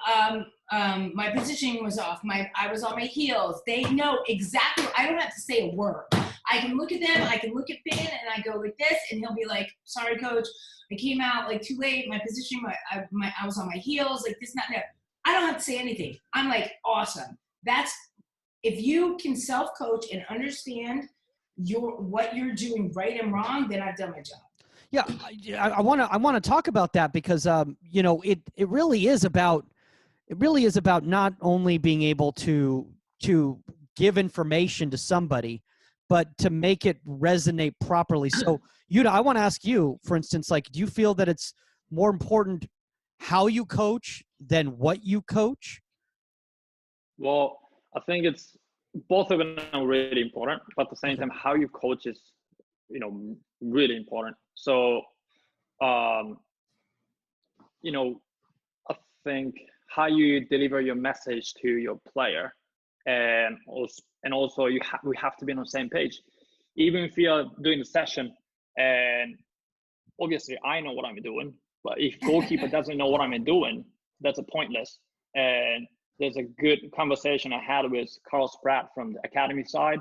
my positioning was off. I was on my heels. They know exactly. I don't have to say a word. I can look at them. I can look at Finn and I go like this, and he'll be like, sorry, coach. I came out like too late. My positioning, I was on my heels, like this, not that. I don't have to say anything. I'm like, awesome. If you can self-coach and understand what you're doing right and wrong, then I've done my job. Yeah, I want to talk about that because you know, it really is about not only being able to give information to somebody, but to make it resonate properly. So, Yuta, I want to ask you, for instance, like, do you feel that it's more important how you coach than what you coach? Well, I think it's both of them are really important, but at the same time, how you coach is, you know, really important. So, you know, I think how you deliver your message to your player, and also we have to be on the same page. Even if we are doing the session, and obviously I know what I'm doing, but if goalkeeper doesn't know what I'm doing, that's a pointless. And there's a good conversation I had with Carl Spratt from the academy side.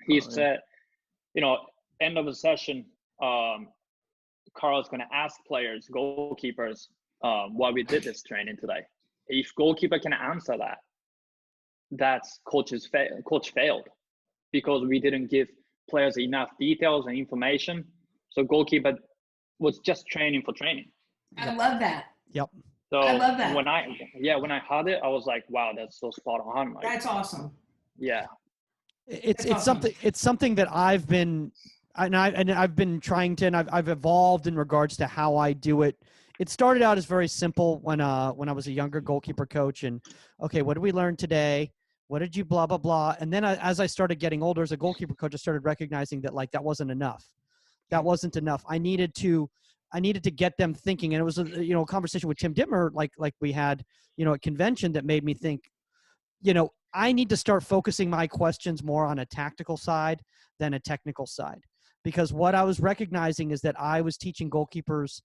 He said, you know, end of the session, Carl's going to ask players, goalkeepers, why we did this training today. If goalkeeper can answer that, that's coach failed, because we didn't give players enough details and information. So goalkeeper was just training for training. I love that. Yep. So I love that. when I heard it, I was like, wow, that's so spot on. Like, that's awesome. Yeah. It's something that I've been trying to, and I've evolved in regards to how I do it it started out as very simple when I was a younger goalkeeper coach, and okay, what did we learn today? What did you blah blah blah? And then as I started getting older as a goalkeeper coach, I started recognizing that like that wasn't enough. That wasn't enough. I needed to get them thinking, and it was a conversation with Tim Dittmer like we had at convention that made me think, I need to start focusing my questions more on a tactical side than a technical side, because what I was recognizing is that I was teaching goalkeepers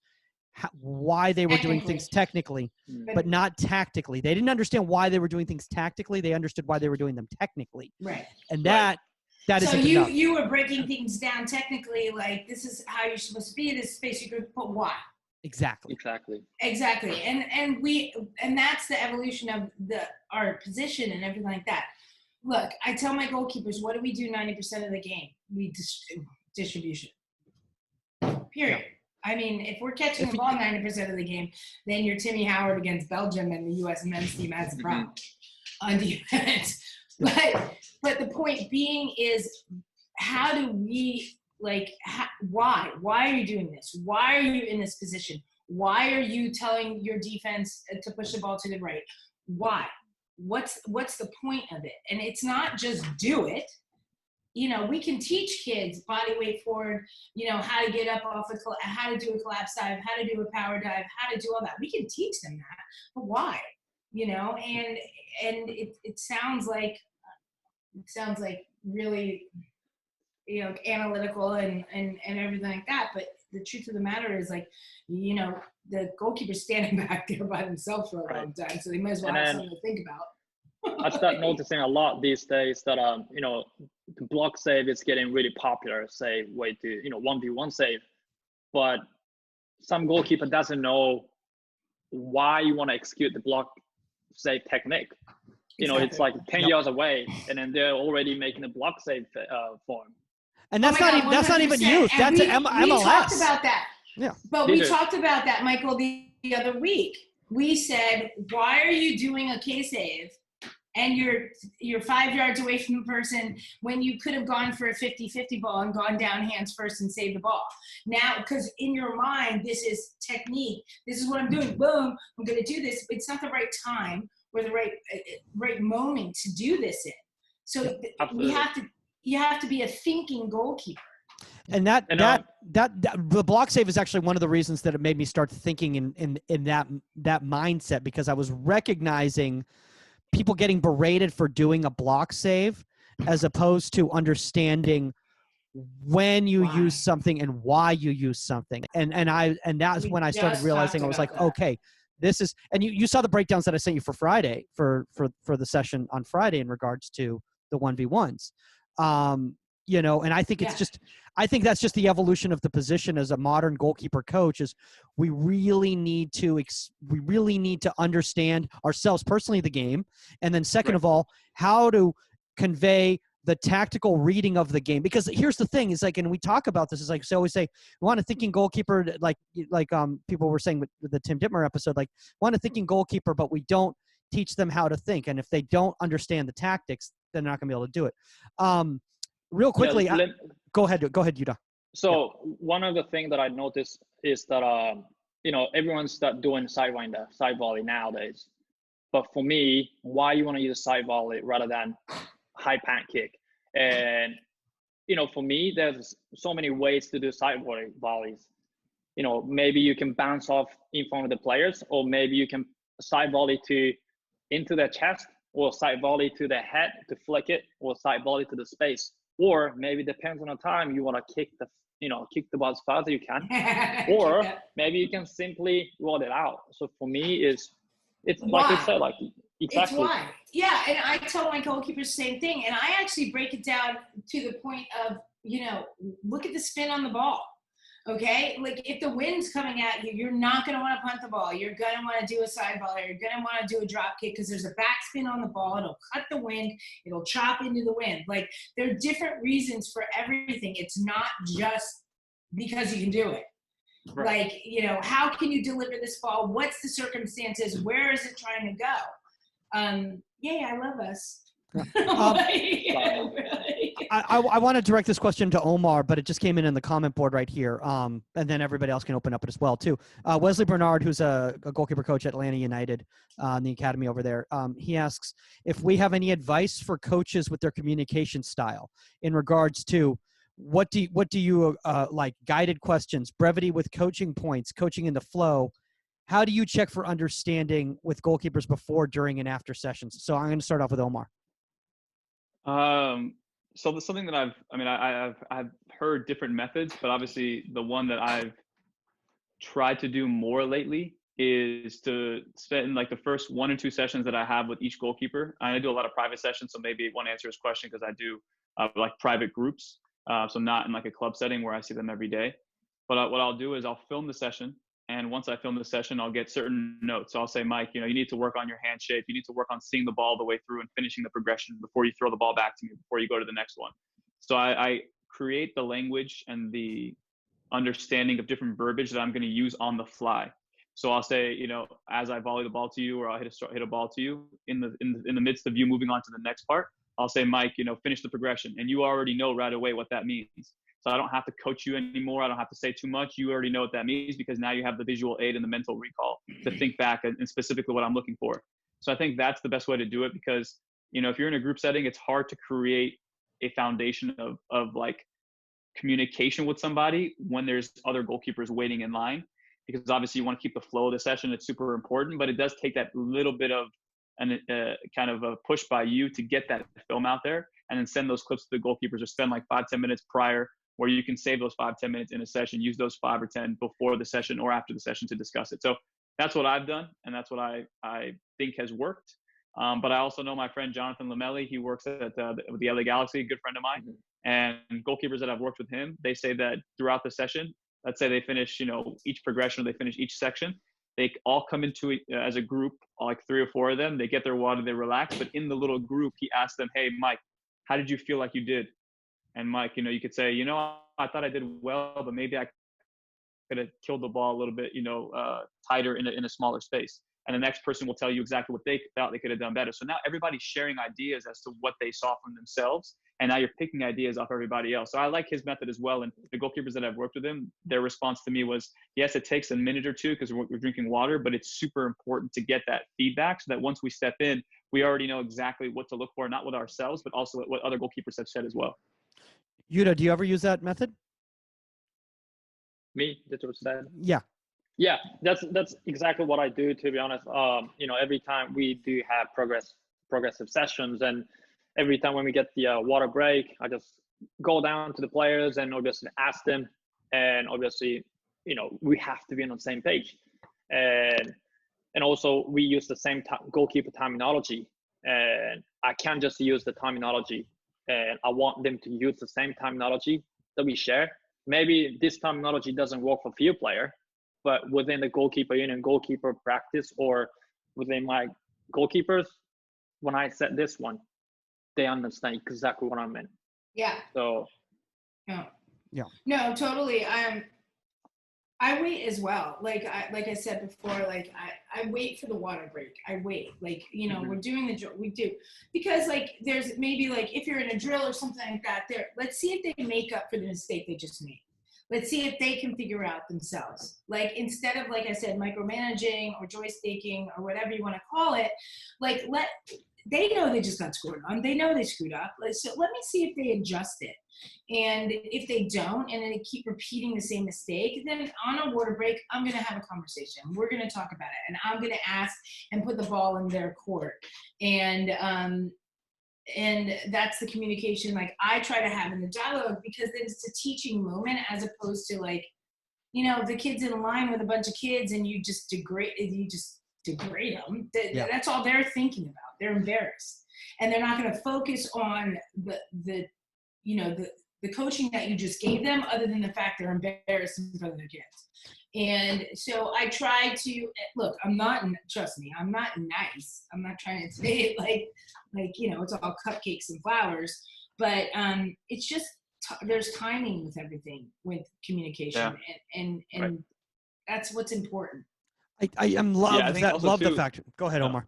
why they were doing things technically, but not tactically. They didn't understand why they were doing things tactically. They understood why they were doing them technically. Right. And that is so enough. you were breaking things down technically, like this is how you're supposed to be, this space you could put why. Exactly. And that's the evolution of our position and everything like that. Look, I tell my goalkeepers, what do we do 90% of the game? We distribution. Period. Yeah. I mean, if we're catching the ball 90% of the game, then you're Timmy Howard against Belgium and the U.S. men's team has a problem on defense. But the point being is, how do we why are you doing this? Why are you in this position? Why are you telling your defense to push the ball to the right? Why? What's the point of it? And it's not just do it. We can teach kids body weight forward, how to get up off how to do a collapse dive, how to do a power dive, how to do all that. We can teach them that, but why? And it sounds like really, analytical and everything like that. But the truth of the matter is, the goalkeeper's standing back there by themselves for a long time, so they might as well have something to think about. I start noticing a lot these days that the block save is getting really popular. Say way to 1v1 save, but some goalkeeper doesn't know why you want to execute the block save technique. Exactly. It's like 10 yards away, and then they're already making the block save form. And that's not even youth. That's MLS. We talked about that. Yeah. But we talked about that, Michael, the other week. We said, why are you doing a K-save and you're 5 yards away from the person when you could have gone for a 50-50 ball and gone down hands first and saved the ball? Now, because in your mind, this is technique. This is what I'm doing. Boom, I'm going to do this. It's not the right time or the right moment to do this in. So you have to be a thinking goalkeeper. And that the block save is actually one of the reasons that it made me start thinking in that mindset, because I was recognizing people getting berated for doing a block save as opposed to understanding when you use something and why you use something. And that's when I started realizing, I was like, okay, this is, and you saw the breakdowns that I sent you for Friday for the session on Friday in regards to the 1v1s. And I think I think that's just the evolution of the position as a modern goalkeeper coach. Is we really need to understand ourselves personally, the game, and then second of all, how to convey the tactical reading of the game. Because here's the thing: is and we talk about this. Is so I always say, we want a thinking goalkeeper, like people were saying with the Tim Dittmer episode, want a thinking goalkeeper, but we don't teach them how to think. And if they don't understand the tactics, they're not going to be able to do it. Real quickly, go ahead, Yuta. So one of the things that I noticed is that everyone's doing side volley nowadays. But for me, why you want to use side volley rather than high pant kick? And for me, there's so many ways to do side volleys. Maybe you can bounce off in front of the players, or maybe you can side volley into their chest, or side volley to their head to flick it, or side volley to the space. Or maybe depends on the time, you want to kick the ball as fast as you can, or maybe you can simply roll it out. So for me, it's why? Like I said, exactly. It's why. Yeah, and I tell my goalkeepers the same thing, and I actually break it down to the point of look at the spin on the ball. Okay, if the wind's coming at you, you're not going to want to punt the ball. You're going to want to do a side volley. You're going to want to do a drop kick because there's a backspin on the ball. It'll cut the wind. It'll chop into the wind. There are different reasons for everything. It's not just because you can do it. Right. How can you deliver this ball? What's the circumstances? Where is it trying to go? I love us. Really. I want to direct this question to Omar, but it just came in the comment board right here. And then everybody else can open up it as well too. Wesley Bernard, who's a goalkeeper coach at Atlanta United, in the academy over there. He asks if we have any advice for coaches with their communication style in regards to what do you like, guided questions, brevity with coaching points, coaching in the flow. How do you check for understanding with goalkeepers before, during, and after sessions? So I'm going to start off with Omar. So something that I've heard different methods, but obviously the one that I've tried to do more lately is to spend like the first 1 or 2 sessions that I have with each goalkeeper. I do a lot of private sessions, so maybe it won't answer his question because I do like private groups. So not in like a club setting where I see them every day. But what I'll do is I'll film the session. And once I film the session, I'll get certain notes. So I'll say, Mike, you need to work on your hand shape. You need to work on seeing the ball the way through and finishing the progression before you throw the ball back to me, before you go to the next one. So I create the language and the understanding of different verbiage that I'm going to use on the fly. So I'll say, as I volley the ball to you, or I'll hit a ball to you in the midst of you moving on to the next part, I'll say, Mike, finish the progression. And you already know right away what that means. So I don't have to coach you anymore. I don't have to say too much. You already know what that means because now you have the visual aid and the mental recall to think back and specifically what I'm looking for. So I think that's the best way to do it because, if you're in a group setting, it's hard to create a foundation of like communication with somebody when there's other goalkeepers waiting in line, because obviously you want to keep the flow of the session. It's super important, but it does take that little bit of kind of a push by you to get that film out there and then send those clips to the goalkeepers or spend like 5-10 minutes prior, where you can save those 5-10 minutes in a session, use those 5 or 10 before the session or after the session to discuss it. So that's what I've done, and that's what I think has worked. But I also know my friend Jonathan Lamelli. He works at the LA Galaxy, a good friend of mine. And goalkeepers that I've worked with him, they say that throughout the session, let's say they finish, each progression, or they finish each section, they all come into it as a group, like 3 or 4 of them. They get their water, they relax. But in the little group, he asks them, hey, Mike, how did you feel like you did? And Mike, you could say, I thought I did well, but maybe I could have killed the ball a little bit, tighter in a smaller space. And the next person will tell you exactly what they thought they could have done better. So now everybody's sharing ideas as to what they saw from themselves. And now you're picking ideas off everybody else. So I like his method as well. And the goalkeepers that I've worked with him, their response to me was, yes, it takes a minute or two because we're drinking water, but it's super important to get that feedback so that once we step in, we already know exactly what to look for, not with ourselves, but also what other goalkeepers have said as well. Yuta, do you ever use that method? Me, that's what said. Yeah, that's exactly what I do, to be honest. Every time we do have progressive sessions, and every time when we get the water break, I just go down to the players and obviously ask them, and obviously, we have to be on the same page, and also we use the same goalkeeper terminology, and I can't just use the terminology, and I want them to use the same terminology that we share. Maybe this terminology doesn't work for field player, but within the goalkeeper union, goalkeeper practice, or within my goalkeepers, when I said this one, they understand exactly what I meant. Yeah. So. Yeah. No, totally. I wait as well. Like I said before, like I wait for the water break. I wait. Like, we're doing the drill. We do. Because like there's maybe like if you're in a drill or something like that, let's see if they make up for the mistake they just made. Let's see if they can figure out themselves. Like instead of, like I said, micromanaging or joysticking or whatever you want to call it, like they know they just got scored on. They know they screwed up. So let me see if they adjust it. And if they don't, and then they keep repeating the same mistake, then on a water break, I'm going to have a conversation. We're going to talk about it. And I'm going to ask and put the ball in their court. And that's the communication like I try to have in the dialogue, because then it's a teaching moment as opposed to like, the kid's in line with a bunch of kids and you just degrade them. That's all they're thinking about. They're embarrassed. And they're not going to focus on the coaching that you just gave them, other than the fact they're embarrassed in front of their kids. And so I try to look, trust me, I'm not nice. I'm not trying to say it like, it's all cupcakes and flowers, but it's just, there's timing with everything with communication, and right. That's what's important. I love the fact. Go ahead, Omar.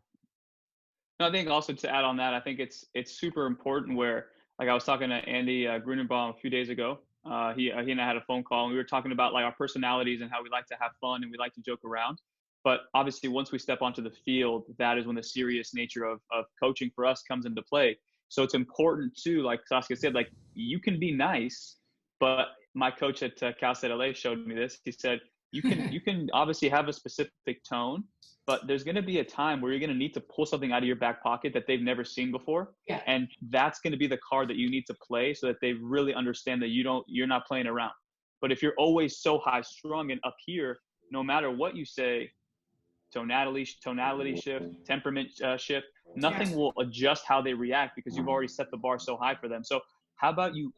No, I think also to add on that, I think it's super important where like I was talking to Andy Grunenbaum a few days ago. He and I had a phone call, and we were talking about like our personalities and how we like to have fun and we like to joke around. But obviously, once we step onto the field, that is when the serious nature of coaching for us comes into play. So it's important too, like Saskia said, like you can be nice, but my coach at Cal State LA showed me this. He said, you can obviously have a specific tone, but there's going to be a time where you're going to need to pull something out of your back pocket that they've never seen before. Yeah. And that's going to be the card that you need to play so that they really understand that you're not playing around. But if you're always so high strung and up here, no matter what you say, tonality shift, temperament shift, nothing will adjust how they react because you've already set the bar so high for them. So how about you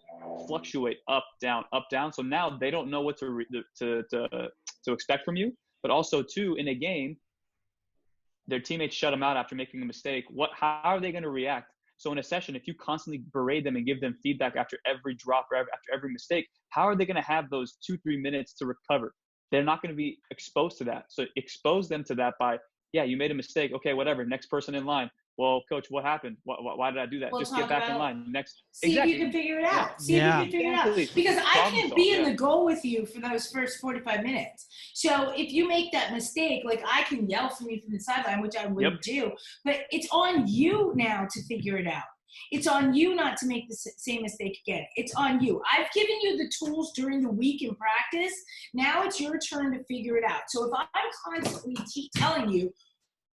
fluctuate up, down, so now they don't know what to expect from you. But also too, in a game, their teammates shut them out after making a mistake. How are they going to react? So in a session, if you constantly berate them and give them feedback after every drop or after every mistake, how are they going to have those 2-3 minutes to recover? They're not going to be exposed to that. So expose them to that by, yeah, you made a mistake. Okay, whatever. Next person in line. Well, coach, what happened? Why did I do that? We'll just get back in line. Next. See if you can figure it out. See if you can figure it out. Because I can't be in the goal with you for those first 45 minutes. So if you make that mistake, like I can yell from you from the sideline, which I would do, but it's on you now to figure it out. It's on you not to make the same mistake again. It's on you. I've given you the tools during the week in practice. Now it's your turn to figure it out. So if I'm constantly telling you,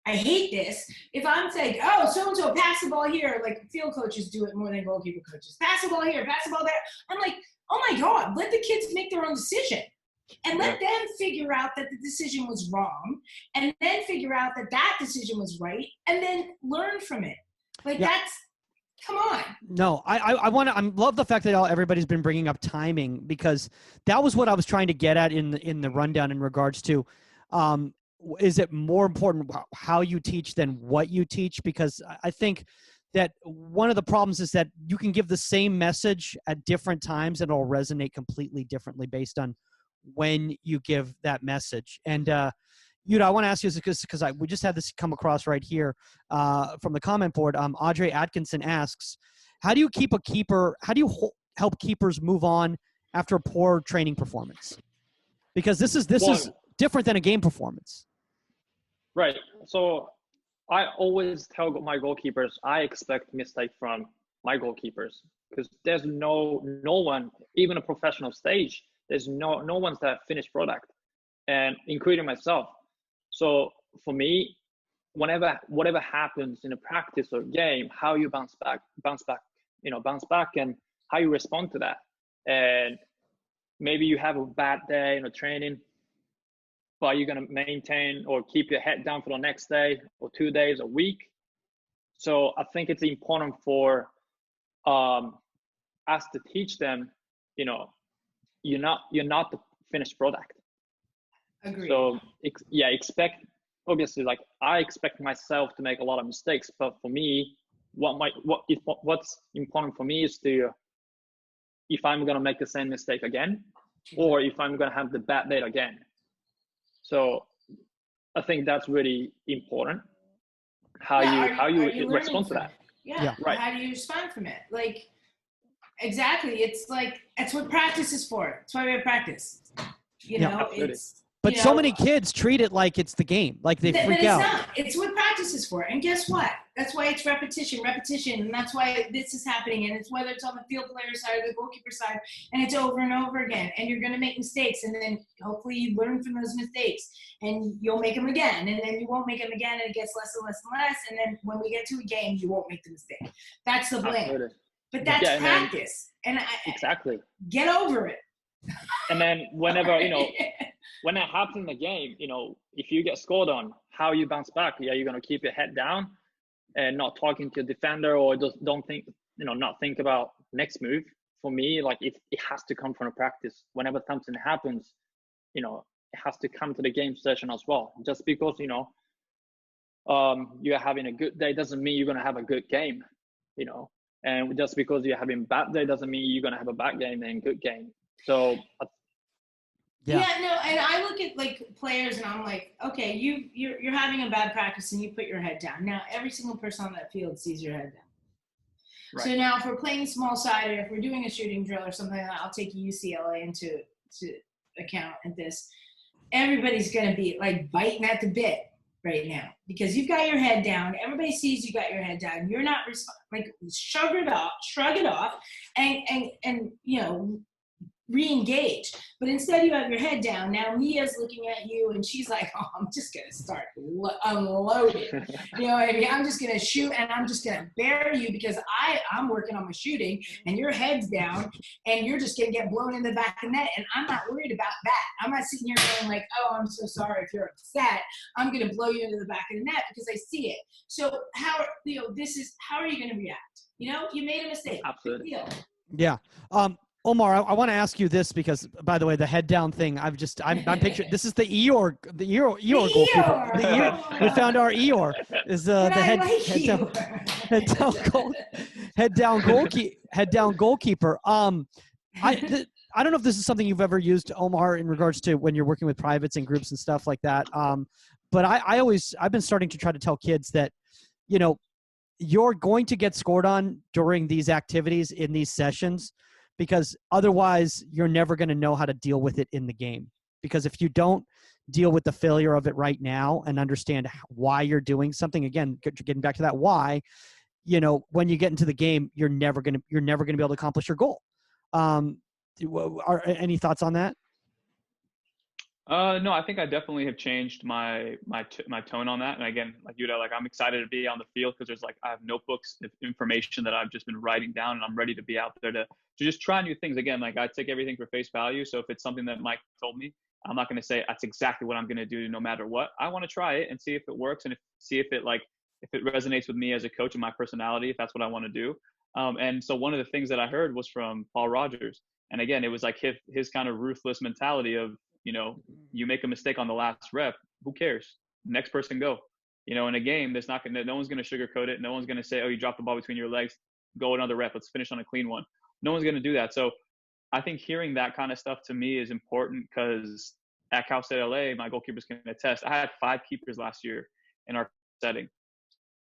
I hate this. If I'm saying, oh, so-and-so, pass the ball here, like field coaches do it more than goalkeeper coaches. Pass the ball here, pass the ball there. I'm like, oh my God, let the kids make their own decision. And let them figure out that the decision was wrong. And then figure out that that decision was right. And then learn from it. Like that's, come on. No, I love the fact that everybody's been bringing up timing, because that was what I was trying to get at in the rundown in regards to, is it more important how you teach than what you teach? Because I think that one of the problems is that you can give the same message at different times and it'll resonate completely differently based on when you give that message. And Yuta, I want to ask you this because we just had this come across right here from the comment board. Audrey Atkinson asks, how do you help keepers move on after a poor training performance? Because this is different than a game performance. Right. So I always tell my goalkeepers, I expect mistake from my goalkeepers, because there's no one, even a professional stage, there's no one's that finished product, and including myself. So for me, whatever happens in a practice or game, how you bounce back, and how you respond to that. And maybe you have a bad day in a training, but you're going to maintain or keep your head down for the next day or 2 days, a week. So I think it's important for us to teach them, you're not the finished product. Agreed. So expect, obviously, like I expect myself to make a lot of mistakes, but for me, what's important for me is if I'm going to make the same mistake again, or if I'm going to have the bad day again. So I think that's really important. How you respond to that. Yeah. Right. How do you respond from it? Like, exactly. It's like, that's what practice is for. That's why we have practice. Absolutely. But so many kids treat it like it's the game, like they freak out. It's not. It's what practice is for. And guess what? That's why it's repetition, and that's why this is happening. And it's whether it's on the field player side or the goalkeeper side, and it's over and over again. And you're going to make mistakes, and then hopefully you learn from those mistakes, and you'll make them again, and then you won't make them again, and it gets less and less and less. And then when we get to a game, you won't make the mistake. That's the blame. Absolutely. But that's practice. Exactly. Get over it. And then whenever, when that happens in the game, if you get scored on, how you bounce back? Yeah, you're going to keep your head down and not talking to a defender, or just don't think, not think about next move. For me, like it has to come from a practice. Whenever something happens, it has to come to the game session as well. Just because, you're having a good day doesn't mean you're going to have a good game, and just because you're having a bad day doesn't mean you're going to have a bad game and good game. So and I look at like players and I'm like, okay, you're having a bad practice and you put your head down. Now every single person on that field sees your head down. So now if we're playing small side, or if we're doing a shooting drill or something like that, I'll take UCLA into account at this. Everybody's going to be like biting at the bit right now because you've got your head down. Everybody sees you got your head down. You're not like shrug it off, and re-engage. But instead you have your head down. Now Mia's looking at you and she's like, oh, I'm just going to start unloading. You know what I mean? I'm just going to shoot and I'm just going to bury you because I'm working on my shooting and your head's down and you're just going to get blown in the back of the net. And I'm not worried about that. I'm not sitting here going like, oh, I'm so sorry if you're upset. I'm going to blow you into the back of the net because I see it. So how are you going to react? You made a mistake. Absolutely. Yeah. Omar, I want to ask you this because, by the way, the head down thing, I'm picturing, this is the Eeyore goalkeeper. We found our Eeyore is the head down goalkeeper. I don't know if this is something you've ever used, Omar, in regards to when you're working with privates and groups and stuff like that. But I've been starting to try to tell kids that, you're going to get scored on during these activities in these sessions, because otherwise you're never going to know how to deal with it in the game. Because if you don't deal with the failure of it right now and understand why you're doing something, again, getting back to that why, when you get into the game, you're never going to be able to accomplish your goal. Any thoughts on that? No, I think I definitely have changed my tone on that. And again, like Yuta, I'm excited to be on the field because there's I have notebooks of information that I've just been writing down, and I'm ready to be out there to just try new things. Again, I take everything for face value. So if it's something that Mike told me, I'm not going to say that's exactly what I'm going to do no matter what. I want to try it and see if it works and see if it resonates with me as a coach and my personality, if that's what I want to do. And so one of the things that I heard was from Paul Rogers. And again, it was his kind of ruthless mentality of, you make a mistake on the last rep, who cares? Next person go. In a game, no one's going to sugarcoat it. No one's going to say, oh, you dropped the ball between your legs, go another rep, let's finish on a clean one. No one's going to do that. So I think hearing that kind of stuff to me is important because at Cal State LA, my goalkeepers can attest. I had 5 keepers last year in our setting.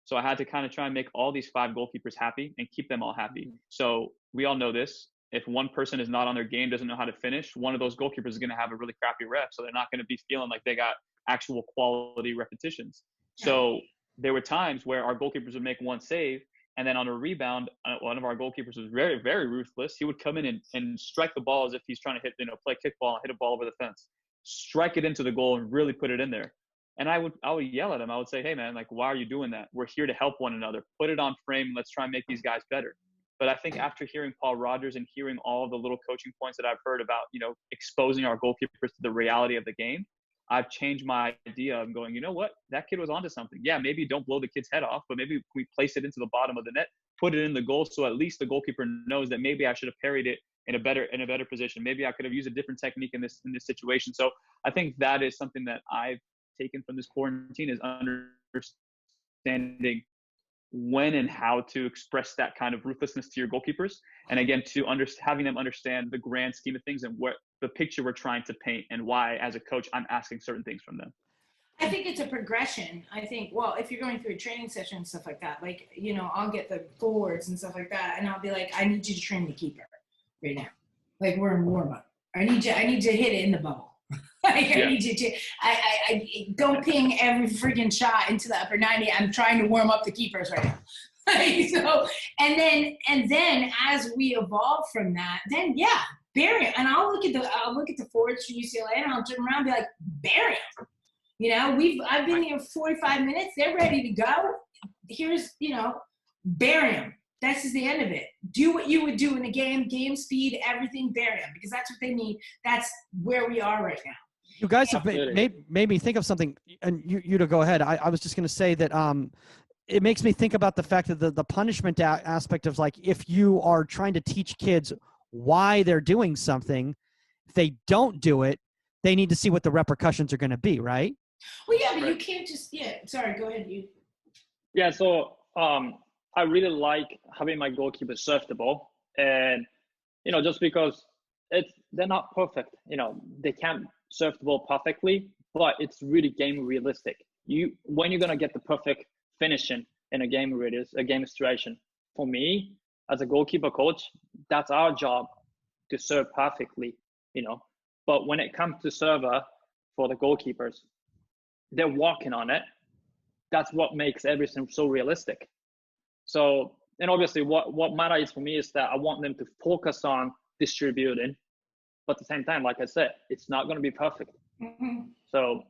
So I had to kind of try and make all these 5 goalkeepers happy and keep them all happy. So we all know this. If one person is not on their game, doesn't know how to finish, one of those goalkeepers is going to have a really crappy rep. So they're not going to be feeling like they got actual quality repetitions. So there were times where our goalkeepers would make one save, and then on a rebound, one of our goalkeepers was very, very ruthless. He would come in and strike the ball as if he's trying to play kickball and hit a ball over the fence, strike it into the goal and really put it in there. And I would yell at him. I would say, hey man, why are you doing that? We're here to help one another. Put it on frame. Let's try and make these guys better. But I think after hearing Paul Rogers and hearing all the little coaching points that I've heard about, exposing our goalkeepers to the reality of the game, I've changed my idea of going, you know what, that kid was onto something. Yeah, maybe don't blow the kid's head off, but maybe we place it into the bottom of the net, put it in the goal, so at least the goalkeeper knows that maybe I should have parried it in a better position. Maybe I could have used a different technique in this situation. So I think that is something that I've taken from this quarantine, is understanding when and how to express that kind of ruthlessness to your goalkeepers. And again, having them understand the grand scheme of things and what the picture we're trying to paint and why, as a coach, I'm asking certain things from them. I think it's a progression. I think, if you're going through a training session and stuff like that, I'll get the forwards and stuff like that, and I'll be like, I need you to train the keeper right now. We're in warm up. I need you to hit it in the bubble. I need you to. I don't ping every freaking shot into the upper 90. I'm trying to warm up the keepers right now. So, and then as we evolve from that, then bury him. And I'll look at the forwards for UCLA, and I'll turn around and be like, bury him. I've been here 45 minutes. They're ready to go. Here's bury him. This is the end of it. Do what you would do in a game speed, everything, bury them, because that's what they need. That's where we are right now. You guys have made me think of something, and you to go ahead. I was just going to say that it makes me think about the fact that the punishment aspect of if you are trying to teach kids why they're doing something, if they don't do it, they need to see what the repercussions are going to be, right? Well, yeah, but you can't just sorry, go ahead, you. Yeah, so I really like having my goalkeepers surf the ball, and just because they're not perfect, they can't surf the ball perfectly, but it's really game realistic. When you're gonna get the perfect finishing in a game situation, for me, as a goalkeeper coach, that's our job to serve perfectly, But when it comes to server for the goalkeepers, they're walking on it. That's what makes everything so realistic. So, and obviously what matters for me is that I want them to focus on distributing, but at the same time, like I said, it's not going to be perfect. So,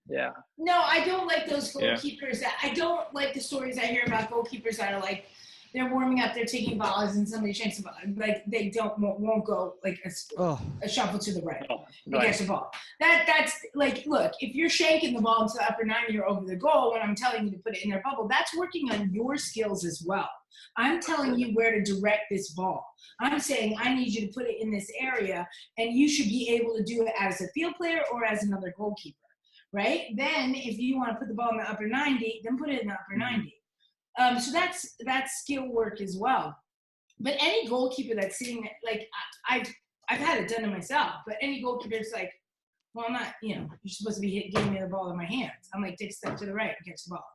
yeah. No, I don't like those goalkeepers. I don't like the stories I hear about goalkeepers that are like, they're warming up, they're taking balls, and somebody shakes the ball. Like they won't go like a shuffle to the right to catch the ball. That's like, look, if you're shanking the ball into the upper 90 or over the goal when I'm telling you to put it in their bubble, that's working on your skills as well. I'm telling you where to direct this ball. I'm saying I need you to put it in this area, and you should be able to do it as a field player or as another goalkeeper, right? Then if you want to put the ball in the upper 90, then put it in the upper 90. So that's skill work as well. But any goalkeeper that's sitting there, like I've had it done to myself, but any goalkeeper's like, well, I'm not, you're supposed to be giving me the ball in my hands. I'm like, take a step to the right and catch the ball.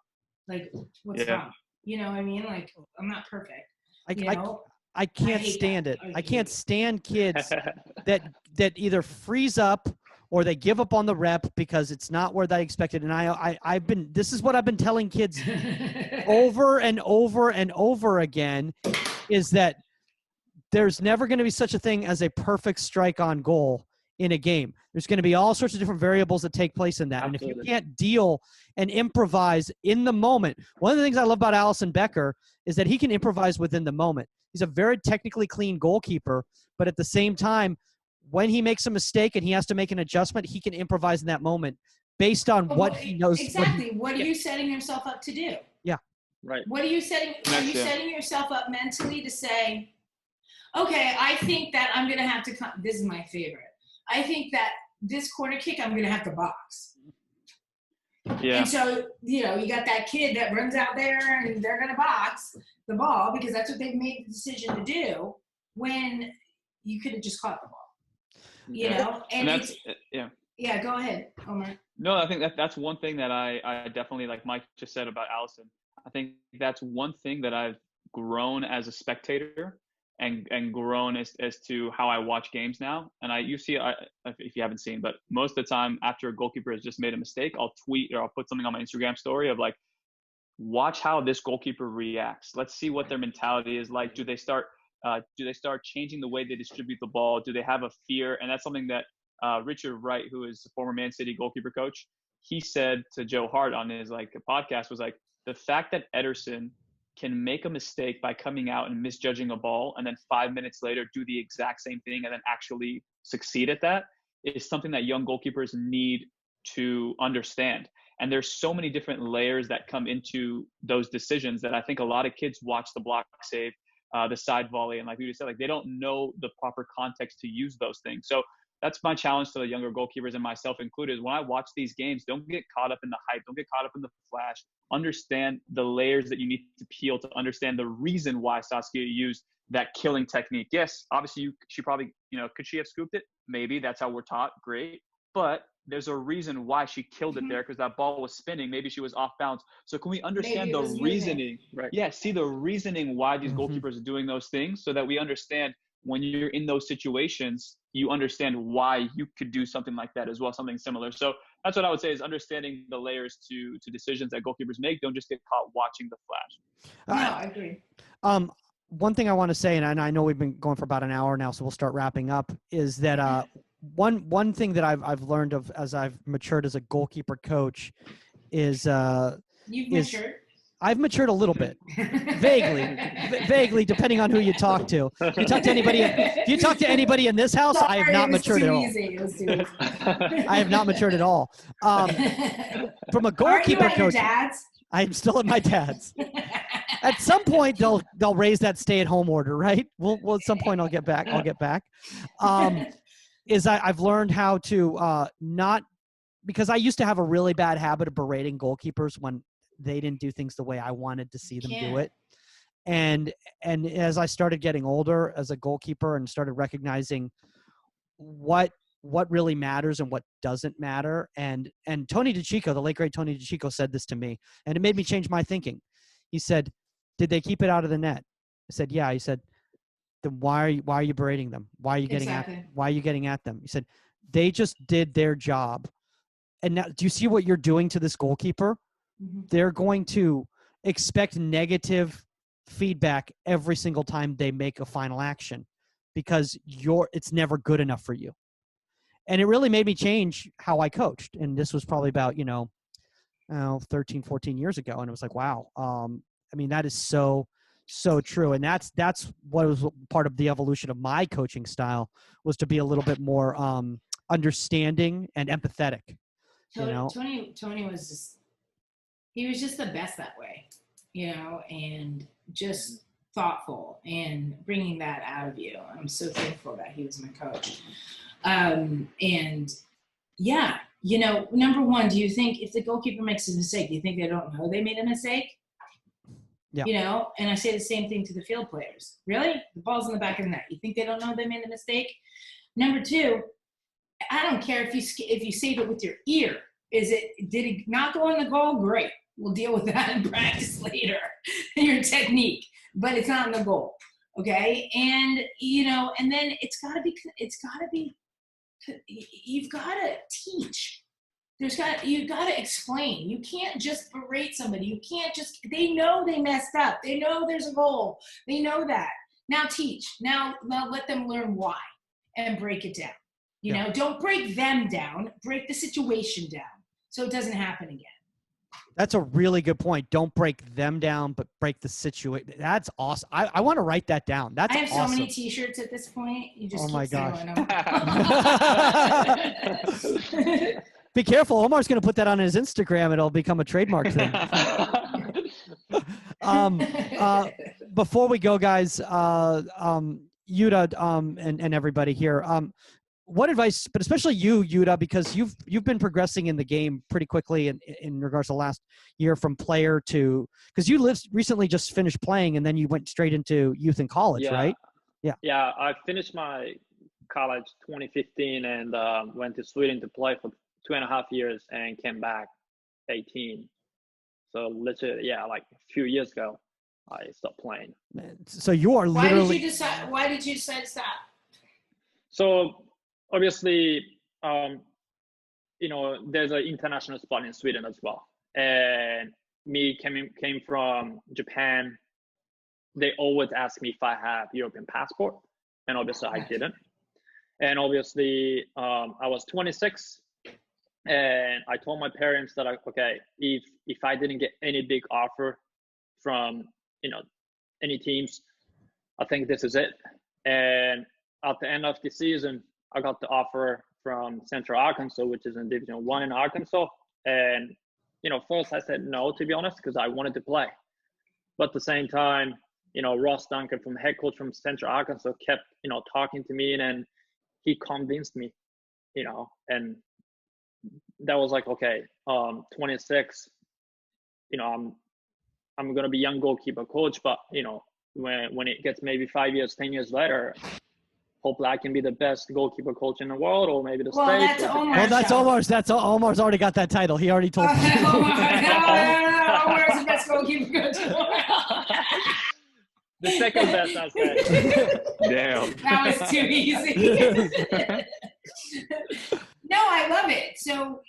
Like, what's wrong? You know what I mean? Like, I'm not perfect. I can't stand it. I can't stand kids that either freeze up or they give up on the rep because it's not where they expected. And this is what I've been telling kids over and over and over again, is that there's never going to be such a thing as a perfect strike on goal in a game. There's going to be all sorts of different variables that take place in that. Absolutely. And if you can't deal and improvise in the moment, one of the things I love about Allison Becker is that he can improvise within the moment. He's a very technically clean goalkeeper, but at the same time, when he makes a mistake and he has to make an adjustment, he can improvise in that moment based on what he knows. Exactly. What are you setting yourself up to do? Yeah. Right. What are you setting? Are you setting yourself up mentally to say, okay, I think that I'm going to have to come. This is my favorite. I think that this corner kick, I'm going to have to box. Yeah. And so, you got that kid that runs out there and they're going to box the ball because that's what they've made the decision to do, when you could have just caught the ball. And that's go ahead, Omar. No, I think that's one thing that I definitely, like Mike just said about Allison, I think that's one thing that I've grown as a spectator and grown as to how I watch games now. And if you haven't seen, but most of the time after a goalkeeper has just made a mistake, I'll tweet or I'll put something on my Instagram story of like, watch how this goalkeeper reacts. Let's see what their mentality is like. Do they start changing the way they distribute the ball? Do they have a fear? And that's something that Richard Wright, who is a former Man City goalkeeper coach, he said to Joe Hart on his podcast was like, the fact that Ederson can make a mistake by coming out and misjudging a ball and then 5 minutes later do the exact same thing and then actually succeed at that is something that young goalkeepers need to understand. And there's so many different layers that come into those decisions that I think a lot of kids watch the block save, the side volley, and like you said, they don't know the proper context to use those things. So that's my challenge to the younger goalkeepers and myself included. When I watch these games, don't get caught up in the hype. Don't get caught up in the flash. Understand the layers that you need to peel to understand the reason why Saskia used that killing technique. Yes, obviously she probably, could she have scooped it? Maybe that's how we're taught. Great. But there's a reason why she killed it there, because that ball was spinning. Maybe she was off bounds. So can we understand the reasoning? Right. Yeah, see the reasoning why these goalkeepers are doing those things, so that we understand when you're in those situations, you understand why you could do something like that as well, something similar. So that's what I would say, is understanding the layers to decisions that goalkeepers make. Don't just get caught watching the flash. No, I agree. One thing I want to say, and I know we've been going for about an hour now, so we'll start wrapping up, is that one thing that I've learned of as I've matured as a goalkeeper coach is matured. I've matured a little bit, vaguely, depending on who you talk to. If you talk to anybody in this house, I have not matured at all. I have not matured at all. From a goalkeeper coach, I'm still at my dad's. At some point, they'll raise that stay-at-home order, right? Well, at some point, I'll get back. I've learned how to not, because I used to have a really bad habit of berating goalkeepers when they didn't do things the way I wanted to see them do it. And as I started getting older as a goalkeeper and started recognizing what really matters and what doesn't matter. And Tony DiCicco, the late great Tony DiCicco, said this to me, and it made me change my thinking. He said, did they keep it out of the net? I said, yeah. He said, then why are you berating them? Why are you getting at them? He said, they just did their job. And now, do you see what you're doing to this goalkeeper? Mm-hmm. They're going to expect negative feedback every single time they make a final action because it's never good enough for you. And it really made me change how I coached. And this was probably about, 13, 14 years ago. And it was like, wow. I mean, that is so true. And that's what was part of the evolution of my coaching style, was to be a little bit more understanding and empathetic. Tony was just the best that way, and just thoughtful and bringing that out of you. I'm so thankful that he was my coach. And yeah, number one, do you think if the goalkeeper makes a mistake, do you think they don't know they made a mistake? Yeah. And I say the same thing to the field players. Really? The ball's in the back of the net. You think they don't know they made a mistake? Number two, I don't care if you save it with your ear. Did it not go in the goal? Great. We'll deal with that in practice later. Your technique, but it's not in the goal. Okay. And, and then you've got to teach. You've got to explain. You can't just berate somebody. They know they messed up. They know there's a goal. They know that. Now teach. Now let them learn why and break it down. Don't break them down, break the situation down so it doesn't happen again. That's a really good point. Don't break them down, but break the situation. That's awesome. I want to write that down. That's awesome. I have so many t-shirts at this point. You just keep selling them. Be careful. Omar's going to put that on his Instagram. It'll become a trademark thing. Before we go, guys, Yuta and everybody here, what advice, but especially you, Yuta, because you've been progressing in the game pretty quickly in regards to last year from player to, because you recently just finished playing and then you went straight into youth and college, right? Yeah. I finished my college 2015 and went to Sweden to play for 2.5 years and came back 18. So literally, like a few years ago, I stopped playing. So you are literally. Why did you decide to stop? So obviously, there's an international spot in Sweden as well. And me came from Japan. They always ask me if I have European passport, and obviously I didn't. And obviously, I was 26, and I told my parents that if I didn't get any big offer from any teams, I think this is it. And at the end of the season, I got the offer from Central Arkansas, which is in Division 1 in Arkansas. And, first I said no, to be honest, because I wanted to play. But at the same time, Ross Duncan, from head coach from Central Arkansas, kept, talking to me, and he convinced me, and that was like, 26, I'm going to be young goalkeeper coach, but, when it gets maybe 5 years, 10 years later, hopefully I can be the best goalkeeper coach in the world, or maybe the States. That's Omar's. Omar's already got that title. He already told me. Omar's the best goalkeeper coach in the world. The second best, I said. Damn. That was too easy. No, I love it. So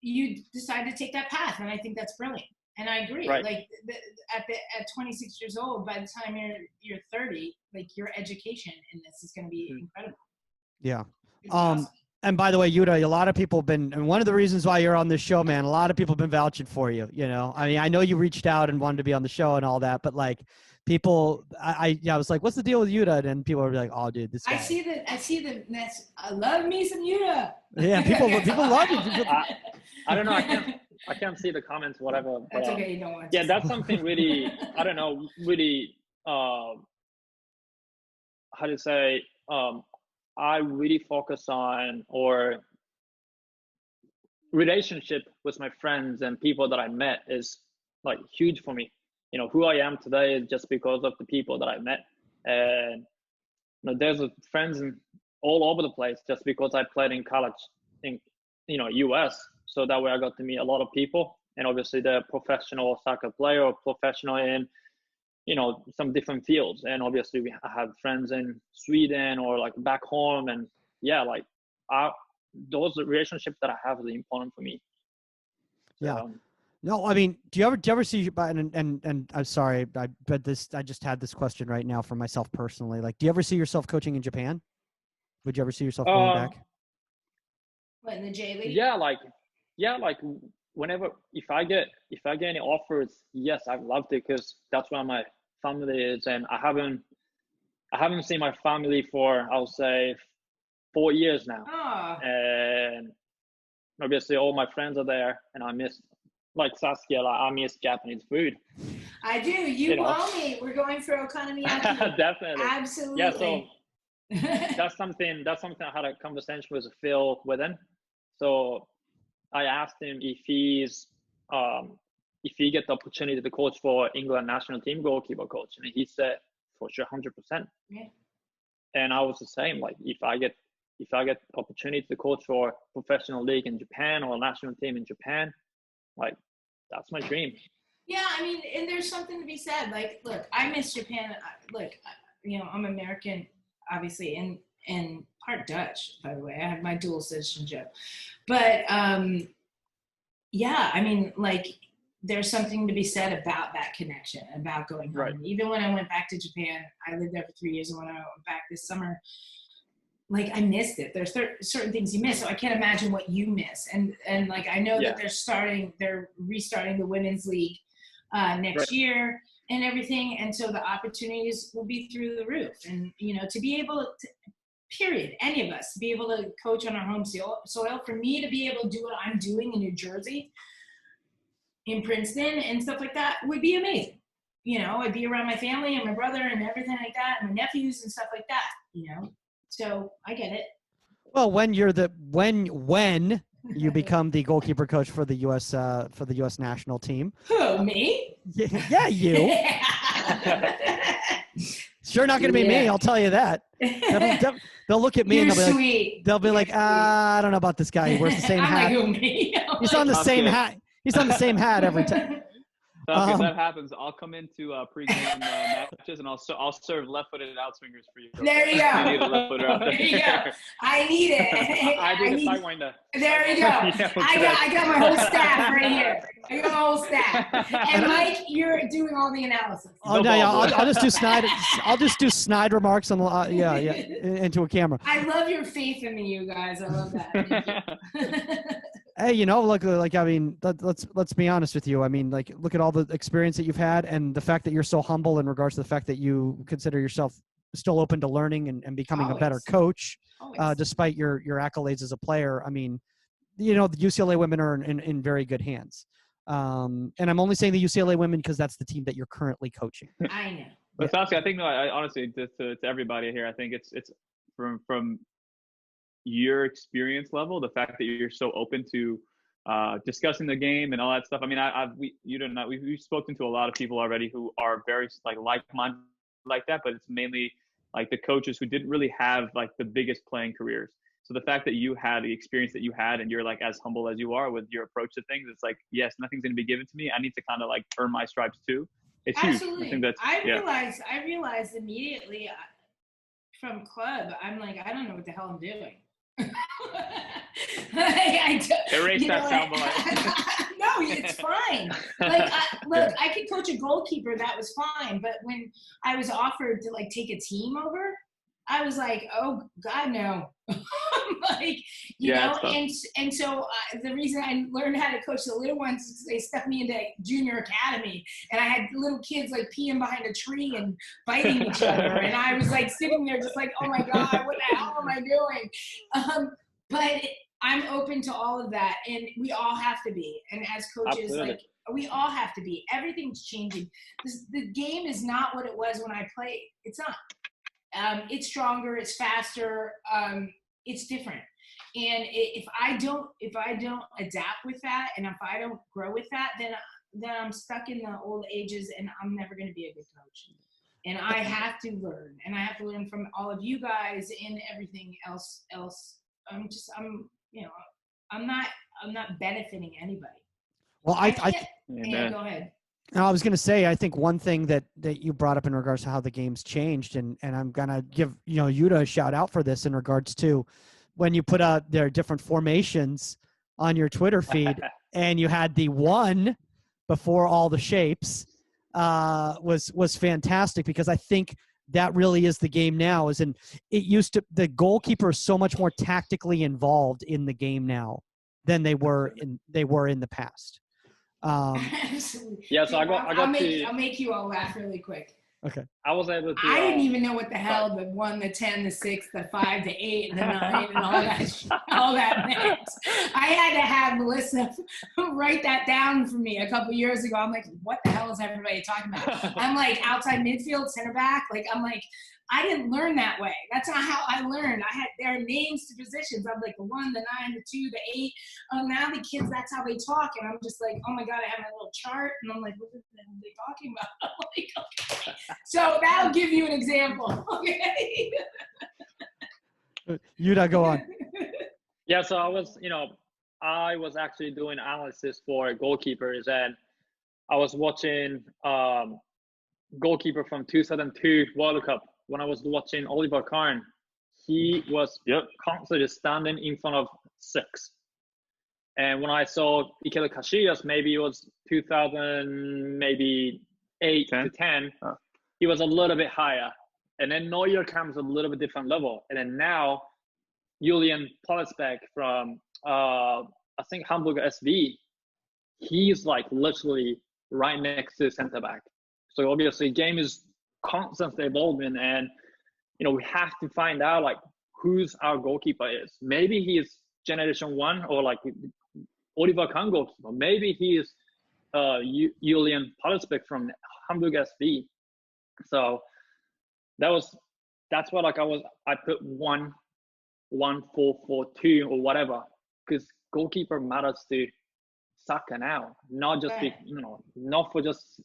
you decided to take that path, and I think that's brilliant. And I agree. Right. Like at 26 years old, by the time you're 30, like your education in this is going to be incredible. Yeah. Awesome. And by the way, Yuta, a lot of people have been, and one of the reasons why you're on this show, man, a lot of people have been vouching for you. I mean, I know you reached out and wanted to be on the show and all that, but like people, I was like, what's the deal with Yuta? And people are like, oh, dude, this guy. I see the. I love me some Yuta. Yeah, people love you. I don't know. I can't see the comments, whatever. But, that's okay. You don't want to. Yeah, that's something really, I don't know, really, how to say, I really focus on, or relationship with my friends and people that I met is like huge for me. Who I am today is just because of the people that I met. And there's friends all over the place just because I played in college in, US. So that way I got to meet a lot of people, and obviously the professional soccer player or professional in some different fields. And obviously I have friends in Sweden or like back home, and yeah, like those relationships that I have are important for me. So, yeah. No, I mean, do you ever see, and I'm sorry, I just had this question right now for myself personally. Like, do you ever see yourself coaching in Japan? Would you ever see yourself going back? What, in the J League? Yeah, like whenever, if I get any offers, yes, I'd love to, because that's where my family is, and I haven't seen my family for, I'll say, 4 years now. Oh. And obviously all my friends are there, and I miss, like Saskia, like I miss Japanese food. I do. You owe me. We're going for okonomiyaki. Definitely. Absolutely. Yeah, so that's something I had a conversation with Phil with him. So I asked him if he get the opportunity to coach for England national team goalkeeper coach, and he said for sure 100%. Yeah. And I was the same. Like if I get opportunity to coach for professional league in Japan or national team in Japan, like that's my dream. Yeah, I mean, and there's something to be said. Like, look, I miss Japan. Look, I'm American, obviously, and part Dutch, by the way. I have my dual citizenship. But, yeah, I mean, like, there's something to be said about that connection, about going home. Right. Even when I went back to Japan, I lived there for 3 years, and when I went back this summer, like, I missed it. There's certain things you miss, so I can't imagine what you miss. And like, I know that they're restarting the women's league next year and everything, and so the opportunities will be through the roof. And to be able to, period, any of us, to be able to coach on our home soil, for me to be able to do what I'm doing in New Jersey, in Princeton and stuff like that, would be amazing. I'd be around my family and my brother and everything like that, and my nephews and stuff like that. So I get it. Well, when you become the goalkeeper coach for the U.S. national team. Who, me? Yeah, you. Sure, not going to be me. I'll tell you that. They'll look at me and they'll be like, I don't know about this guy. He wears the same hat. Like, me? He's on the same hat. He's on the same hat every time. So if that happens, I'll come into pregame matches and I'll serve left-footed outswingers for you. There you go. You need a left-footer out there. There you go. I need it. I do the sidewinder. There you go. I got my whole staff right here. I got my whole staff. And Mike, you're doing all the analysis. Oh no, yeah, I'll just do snide. I'll just do snide remarks on into a camera. I love your faith in me, you guys. I love that. Hey, look, like, I mean, let's be honest with you. I mean, like, look at all the experience that you've had and the fact that you're so humble in regards to the fact that you consider yourself still open to learning and becoming a better coach, despite your accolades as a player. I mean, the UCLA women are in very good hands. And I'm only saying the UCLA women because that's the team that you're currently coaching. I know. But Saskia, I think, I honestly, to everybody here, I think it's from your experience level, the fact that you're so open to discussing the game and all that stuff. I mean, we've spoken to a lot of people already who are very like-minded like that, but it's mainly like the coaches who didn't really have like the biggest playing careers. So the fact that you had the experience that you had and you're like as humble as you are with your approach to things, it's like, yes, nothing's going to be given to me. I need to kind of like earn my stripes too. It's Absolutely. huge. I think I realized immediately from club, I'm like, I don't know what the hell I'm doing. Erase that soundbite. No, it's fine. Like, look, I could coach a goalkeeper. That was fine. But when I was offered to like take a team over, I was like, oh God, no. Like, you know, and so the reason I learned how to coach the little ones is they stuck me into junior academy, and I had little kids like peeing behind a tree and biting each other, and I was like sitting there just like, oh my God, what the hell am I doing? But I'm open to all of that, and we all have to be. And as coaches, like, we all have to be. Everything's changing. The game is not what it was when I played. It's not. It's stronger. It's faster. It's different. And if I don't adapt with that, and if I don't grow with that, then I'm stuck in the old ages, and I'm never going to be a good coach. And I have to learn, and I have to learn from all of you guys and everything else. I'm not benefiting anybody. Well, Yeah, go ahead. And I was going to say, I think one thing that you brought up in regards to how the game's changed, and I'm going to give, Yuta a shout out for this in regards to when you put out their different formations on your Twitter feed and you had the one before all the shapes was fantastic, because I think that really is the game now. The goalkeeper is so much more tactically involved in the game now than they were in the past. Absolutely. Yeah, so I'll make you all laugh really quick. Okay. I was able to. I didn't even know what the hell the 1, the 10, the 6, the 5, the 8, and the 9, and all that meant. I had to have Melissa write that down for me a couple years ago. I'm like, what the hell is everybody talking about? I'm like, outside midfield, center back. Like, I'm like, I didn't learn that way. That's not how I learned. There are names to positions. I'm like the 1, the 9, the 2, the 8. Now the kids, that's how they talk. And I'm just like, oh my God, I have my little chart. And I'm like, what the hell are they talking about? I'm like, okay. So that'll give you an example. Okay. Yuta, go on. Yeah, so I was actually doing analysis for goalkeepers, and I was watching goalkeeper from 2002 World Cup. When I was watching Oliver Kahn, he was constantly standing in front of 6. And when I saw Iker Casillas, maybe it was 2000, maybe 8 to 10, he was a little bit higher. And then Neuer comes a little bit different level. And then now, Julian Pollersbeck from, I think, Hamburg SV, he's like literally right next to center back. So obviously, game is constantly evolving, and we have to find out like who's our goalkeeper is. Maybe he is generation 1, or like Oliver Kahn goalkeeper. Maybe he is Julian Pollersbeck from Hamburg SV. So that's what I put 1-4-4-2 or whatever, because goalkeeper matters to soccer now, not just not for just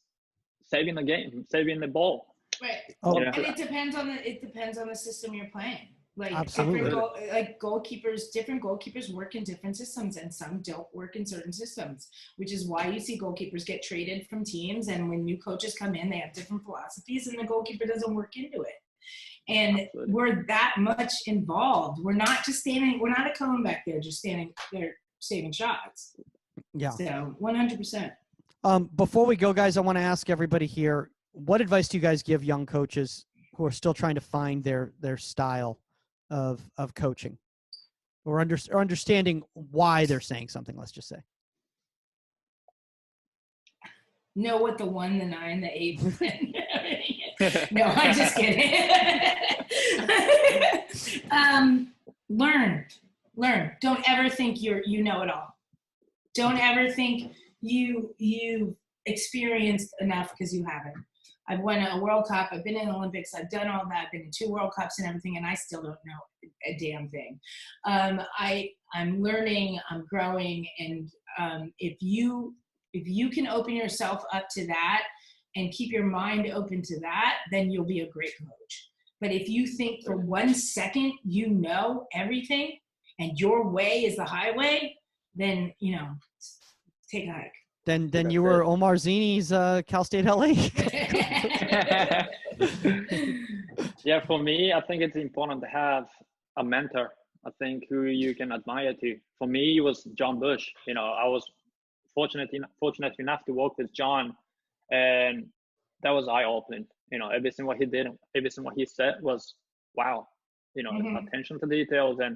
saving the game, saving the ball. Right. Oh, and it depends on the system you're playing. Like absolutely. Different goalkeepers work in different systems, and some don't work in certain systems, which is why you see goalkeepers get traded from teams. And when new coaches come in, they have different philosophies, and the goalkeeper doesn't work into it. And absolutely, we're that much involved. We're not just standing. We're not a cone back there, just standing there saving shots. Yeah. So 100%. Before we go, guys, I want to ask everybody here, what advice do you guys give young coaches who are still trying to find their style of coaching, or understanding why they're saying something, let's just say? Know what the 1, the 9, the 8. No, I'm just kidding. Learn. Don't ever think you know it all. Don't ever think you've experienced enough, because you haven't. I've won a World Cup. I've been in the Olympics. I've done all that. I've been in 2 World Cups and everything, and I still don't know a damn thing. I'm learning. I'm growing, and if you can open yourself up to that and keep your mind open to that, then you'll be a great coach. But if you think for 1 second you know everything and your way is the highway, then take a hike. Then you were Omar Zini's Cal State LA. Yeah, for me, I think it's important to have a mentor. I think who you can admire to. For me, it was John Bush. I was fortunate enough to work with John, and that was eye-opening. Everything what he did, everything what he said was wow. Attention to details, and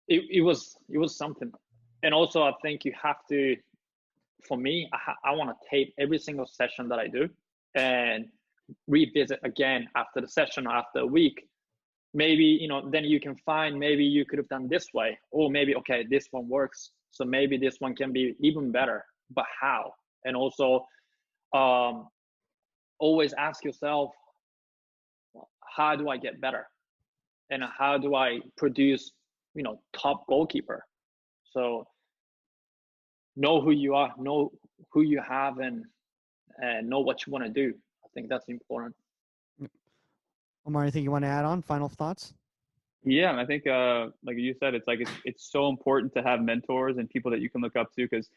it was something. And also, I think you have to, for me, I want to tape every single session that I do and revisit again after the session or after a week. Maybe, then you can find, maybe you could have done this way, or maybe, okay, this one works. So maybe this one can be even better, but how? And also, always ask yourself, how do I get better? And how do I produce, top goalkeeper? So know who you are, know who you have, and know what you want to do. I think that's important. Omar, anything you want to add on? Final thoughts? Yeah, and I think, like you said, it's so important to have mentors and people that you can look up to, because,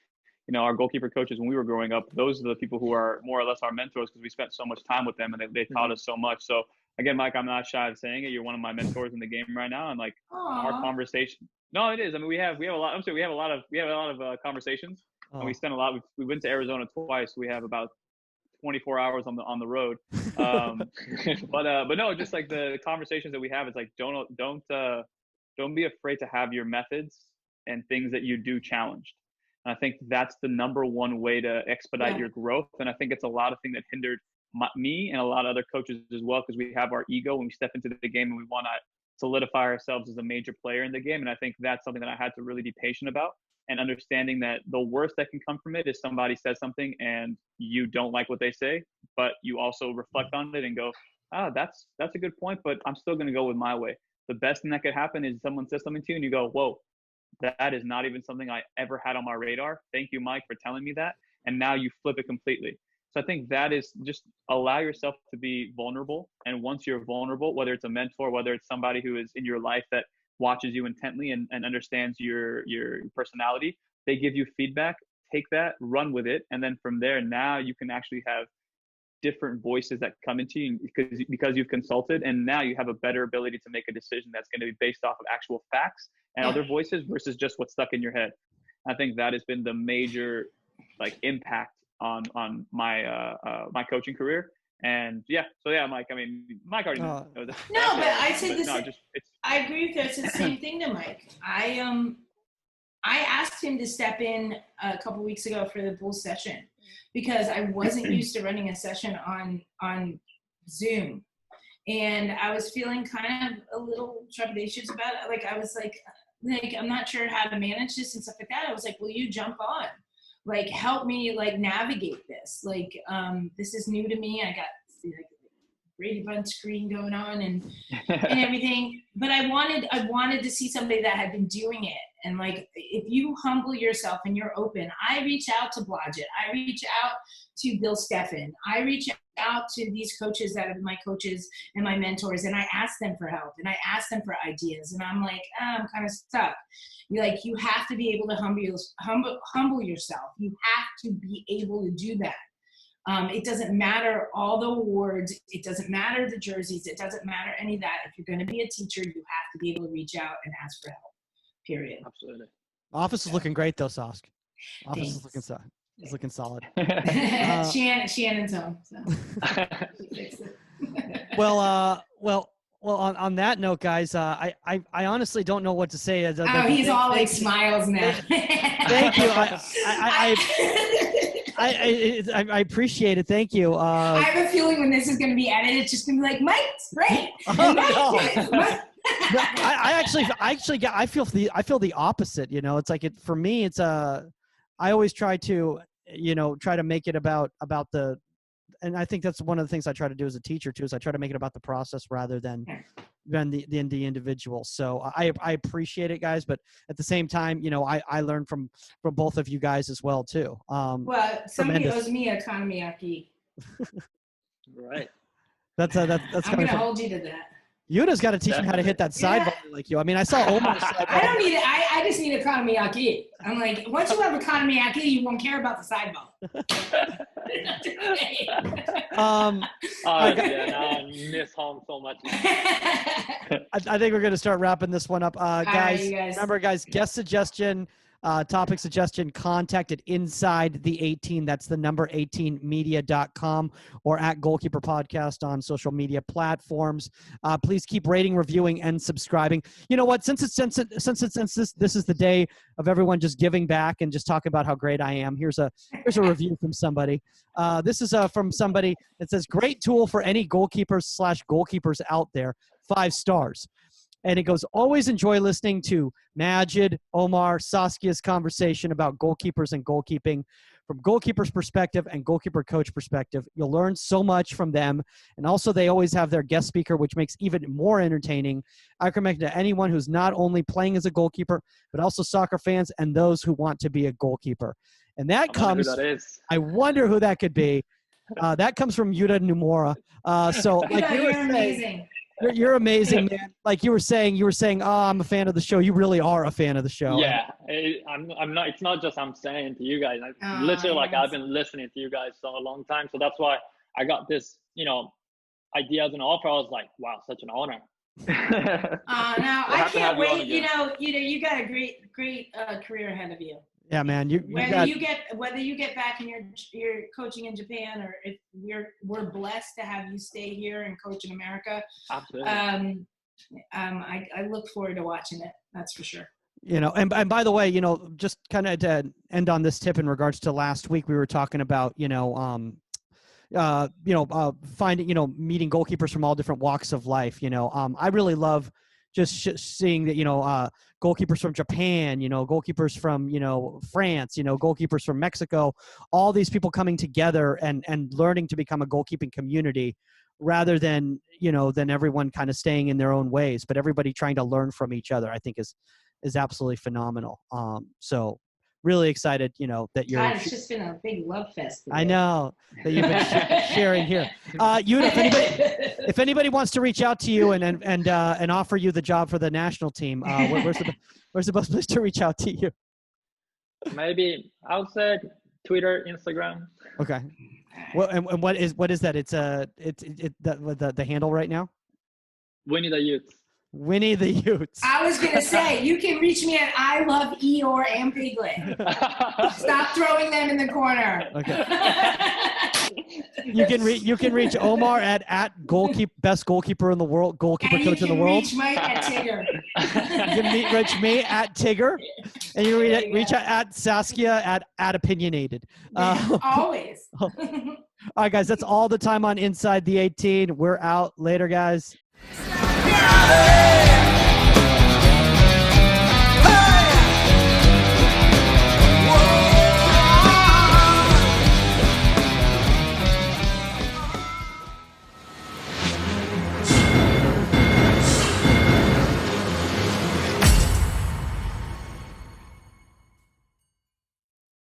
our goalkeeper coaches when we were growing up, those are the people who are more or less our mentors because we spent so much time with them and they taught us so much. So again, Mike, I'm not shy of saying it. You're one of my mentors in the game right now, and like our conversation. No, it is. I mean, we have a lot. I'm sorry, we have a lot of conversations, and we spend a lot. We went to Arizona twice. We have about 24 hours on the road. But no, just like the conversations that we have, it's like don't be afraid to have your methods and things that you do challenged. And I think that's the number one way to expedite your growth. And I think it's a lot of things that hindered me and a lot of other coaches as well, because we have our ego when we step into the game and we want to solidify ourselves as a major player in the game. And I think that's something that I had to really be patient about, and understanding that the worst that can come from it is somebody says something and you don't like what they say, but you also reflect on it and go, that's a good point, but I'm still going to go with my way. The best thing that could happen is someone says something to you and you go, whoa, that is not even something I ever had on my radar. Thank you, Mike, for telling me that. And now you flip it completely. So I think that is just allow yourself to be vulnerable. And once you're vulnerable, whether it's a mentor, whether it's somebody who is in your life that watches you intently and understands your personality, they give you feedback, take that, run with it. And then from there, now you can actually have different voices that come into you because you've consulted, and now you have a better ability to make a decision that's going to be based off of actual facts and other voices versus just what's stuck in your head. I think that has been the major impact on my my coaching career. And Mike, I mean, Mike already knows that. No, but I said this. I agree with that. It's the same thing to Mike. I asked him to step in a couple weeks ago for the Bulls session because I wasn't used to running a session on Zoom, and I was feeling kind of a little trepidatious about it. Like I was like I'm not sure how to manage this and stuff like that. I was like, will you jump on? Like help me navigate this. This is new to me. I got Brady Bunch screen going on and everything. But I wanted to see somebody that had been doing it. And if you humble yourself and you're open, I reach out to Blodgett. I reach out to Bill Steffen. I reach out to these coaches that are my coaches and my mentors, and I ask them for help and I ask them for ideas. And I'm like, I'm kind of stuck. You have to be able to humble yourself. You have to be able to do that. It doesn't matter all the awards. It doesn't matter the jerseys. It doesn't matter any of that. If you're going to be a teacher, you have to be able to reach out and ask for help. Period. Absolutely. Office is looking great though, Sask. Office is looking solid. It's looking solid. Shannon's home. So. Well, on that note, guys, I honestly don't know what to say. He's all smiles now. Thank you. I appreciate it. Thank you. I have a feeling when this is going to be edited, it's just going to be like, Mike's great. No, I feel the opposite. It's like for me. It's I always try to make it about the, and I think that's one of the things I try to do as a teacher too. Is I try to make it about the process rather than the individual. So I appreciate it, guys. But at the same time, I learn from both of you guys as well too. Well, somebody owes me a Kanamiyaki. Right. That's I'm going to hold you to that. Yuta's got to teach him how to hit that side volley like you. I mean, I saw Omar. I don't need it. I just need Economiyaki. I'm like, once you have Economiyaki, you won't care about the side ball. I miss home so much. I think we're going to start wrapping this one up. Guys, remember, guys, guest suggestion, topic suggestion, contact at Inside the 18. That's the number 18media.com or at Goalkeeper Podcast on social media platforms. Please keep rating, reviewing, and subscribing. You know what? Since this is the day of everyone just giving back and just talking about how great I am, here's a review from somebody. This is from somebody that says, great tool for any goalkeepers/goalkeepers out there. 5 stars. And it goes, always enjoy listening to Majid, Omar, Saskia's conversation about goalkeepers and goalkeeping from goalkeeper's perspective and goalkeeper coach perspective. You'll learn so much from them. And also they always have their guest speaker, which makes even more entertaining. I recommend to anyone who's not only playing as a goalkeeper, but also soccer fans and those who want to be a goalkeeper. And that comes, I wonder who that could be. That comes from Yuta Nomura. You're amazing. You're amazing, man. Like you were saying, oh, I'm a fan of the show. You really are a fan of the show. Yeah. I'm not. It's not just I'm saying to you guys. Literally, yes. like I've been listening to you guys for a long time. So that's why I got this, idea as an offer. I was like, wow, such an honor. Now I can't wait. You got a great career ahead of you. Yeah, man. Whether you get back and you're coaching in Japan, or if we're blessed to have you stay here and coach in America. Absolutely. I look forward to watching it. That's for sure. And by the way, just kind of to end on this tip in regards to last week, we were talking about, finding, meeting goalkeepers from all different walks of life. I really love just seeing that, goalkeepers from Japan, goalkeepers from, France, goalkeepers from Mexico, all these people coming together and learning to become a goalkeeping community rather than everyone kind of staying in their own ways, but everybody trying to learn from each other, I think is absolutely phenomenal. So really excited, that you're. God, it's just been a big love fest today. I know that you've been sharing here. Yuta, if anybody wants to reach out to you and offer you the job for the national team, where's the best place to reach out to you? Maybe outside Twitter, Instagram. Okay. Well, and what is that? It's the handle right now. Winnie the Youth. Winnie the Utes. I was gonna say you can reach me at I love Eeyore and Piglet. Stop throwing them in the corner. Okay. You can reach Omar at best goalkeeper in the world, goalkeeper coach in the world. You can reach Mike at Tigger. You can reach me at Tigger, and you can reach out at Saskia at opinionated. Always. All right, guys, that's all the time on Inside the 18. We're out later, guys. Yeah.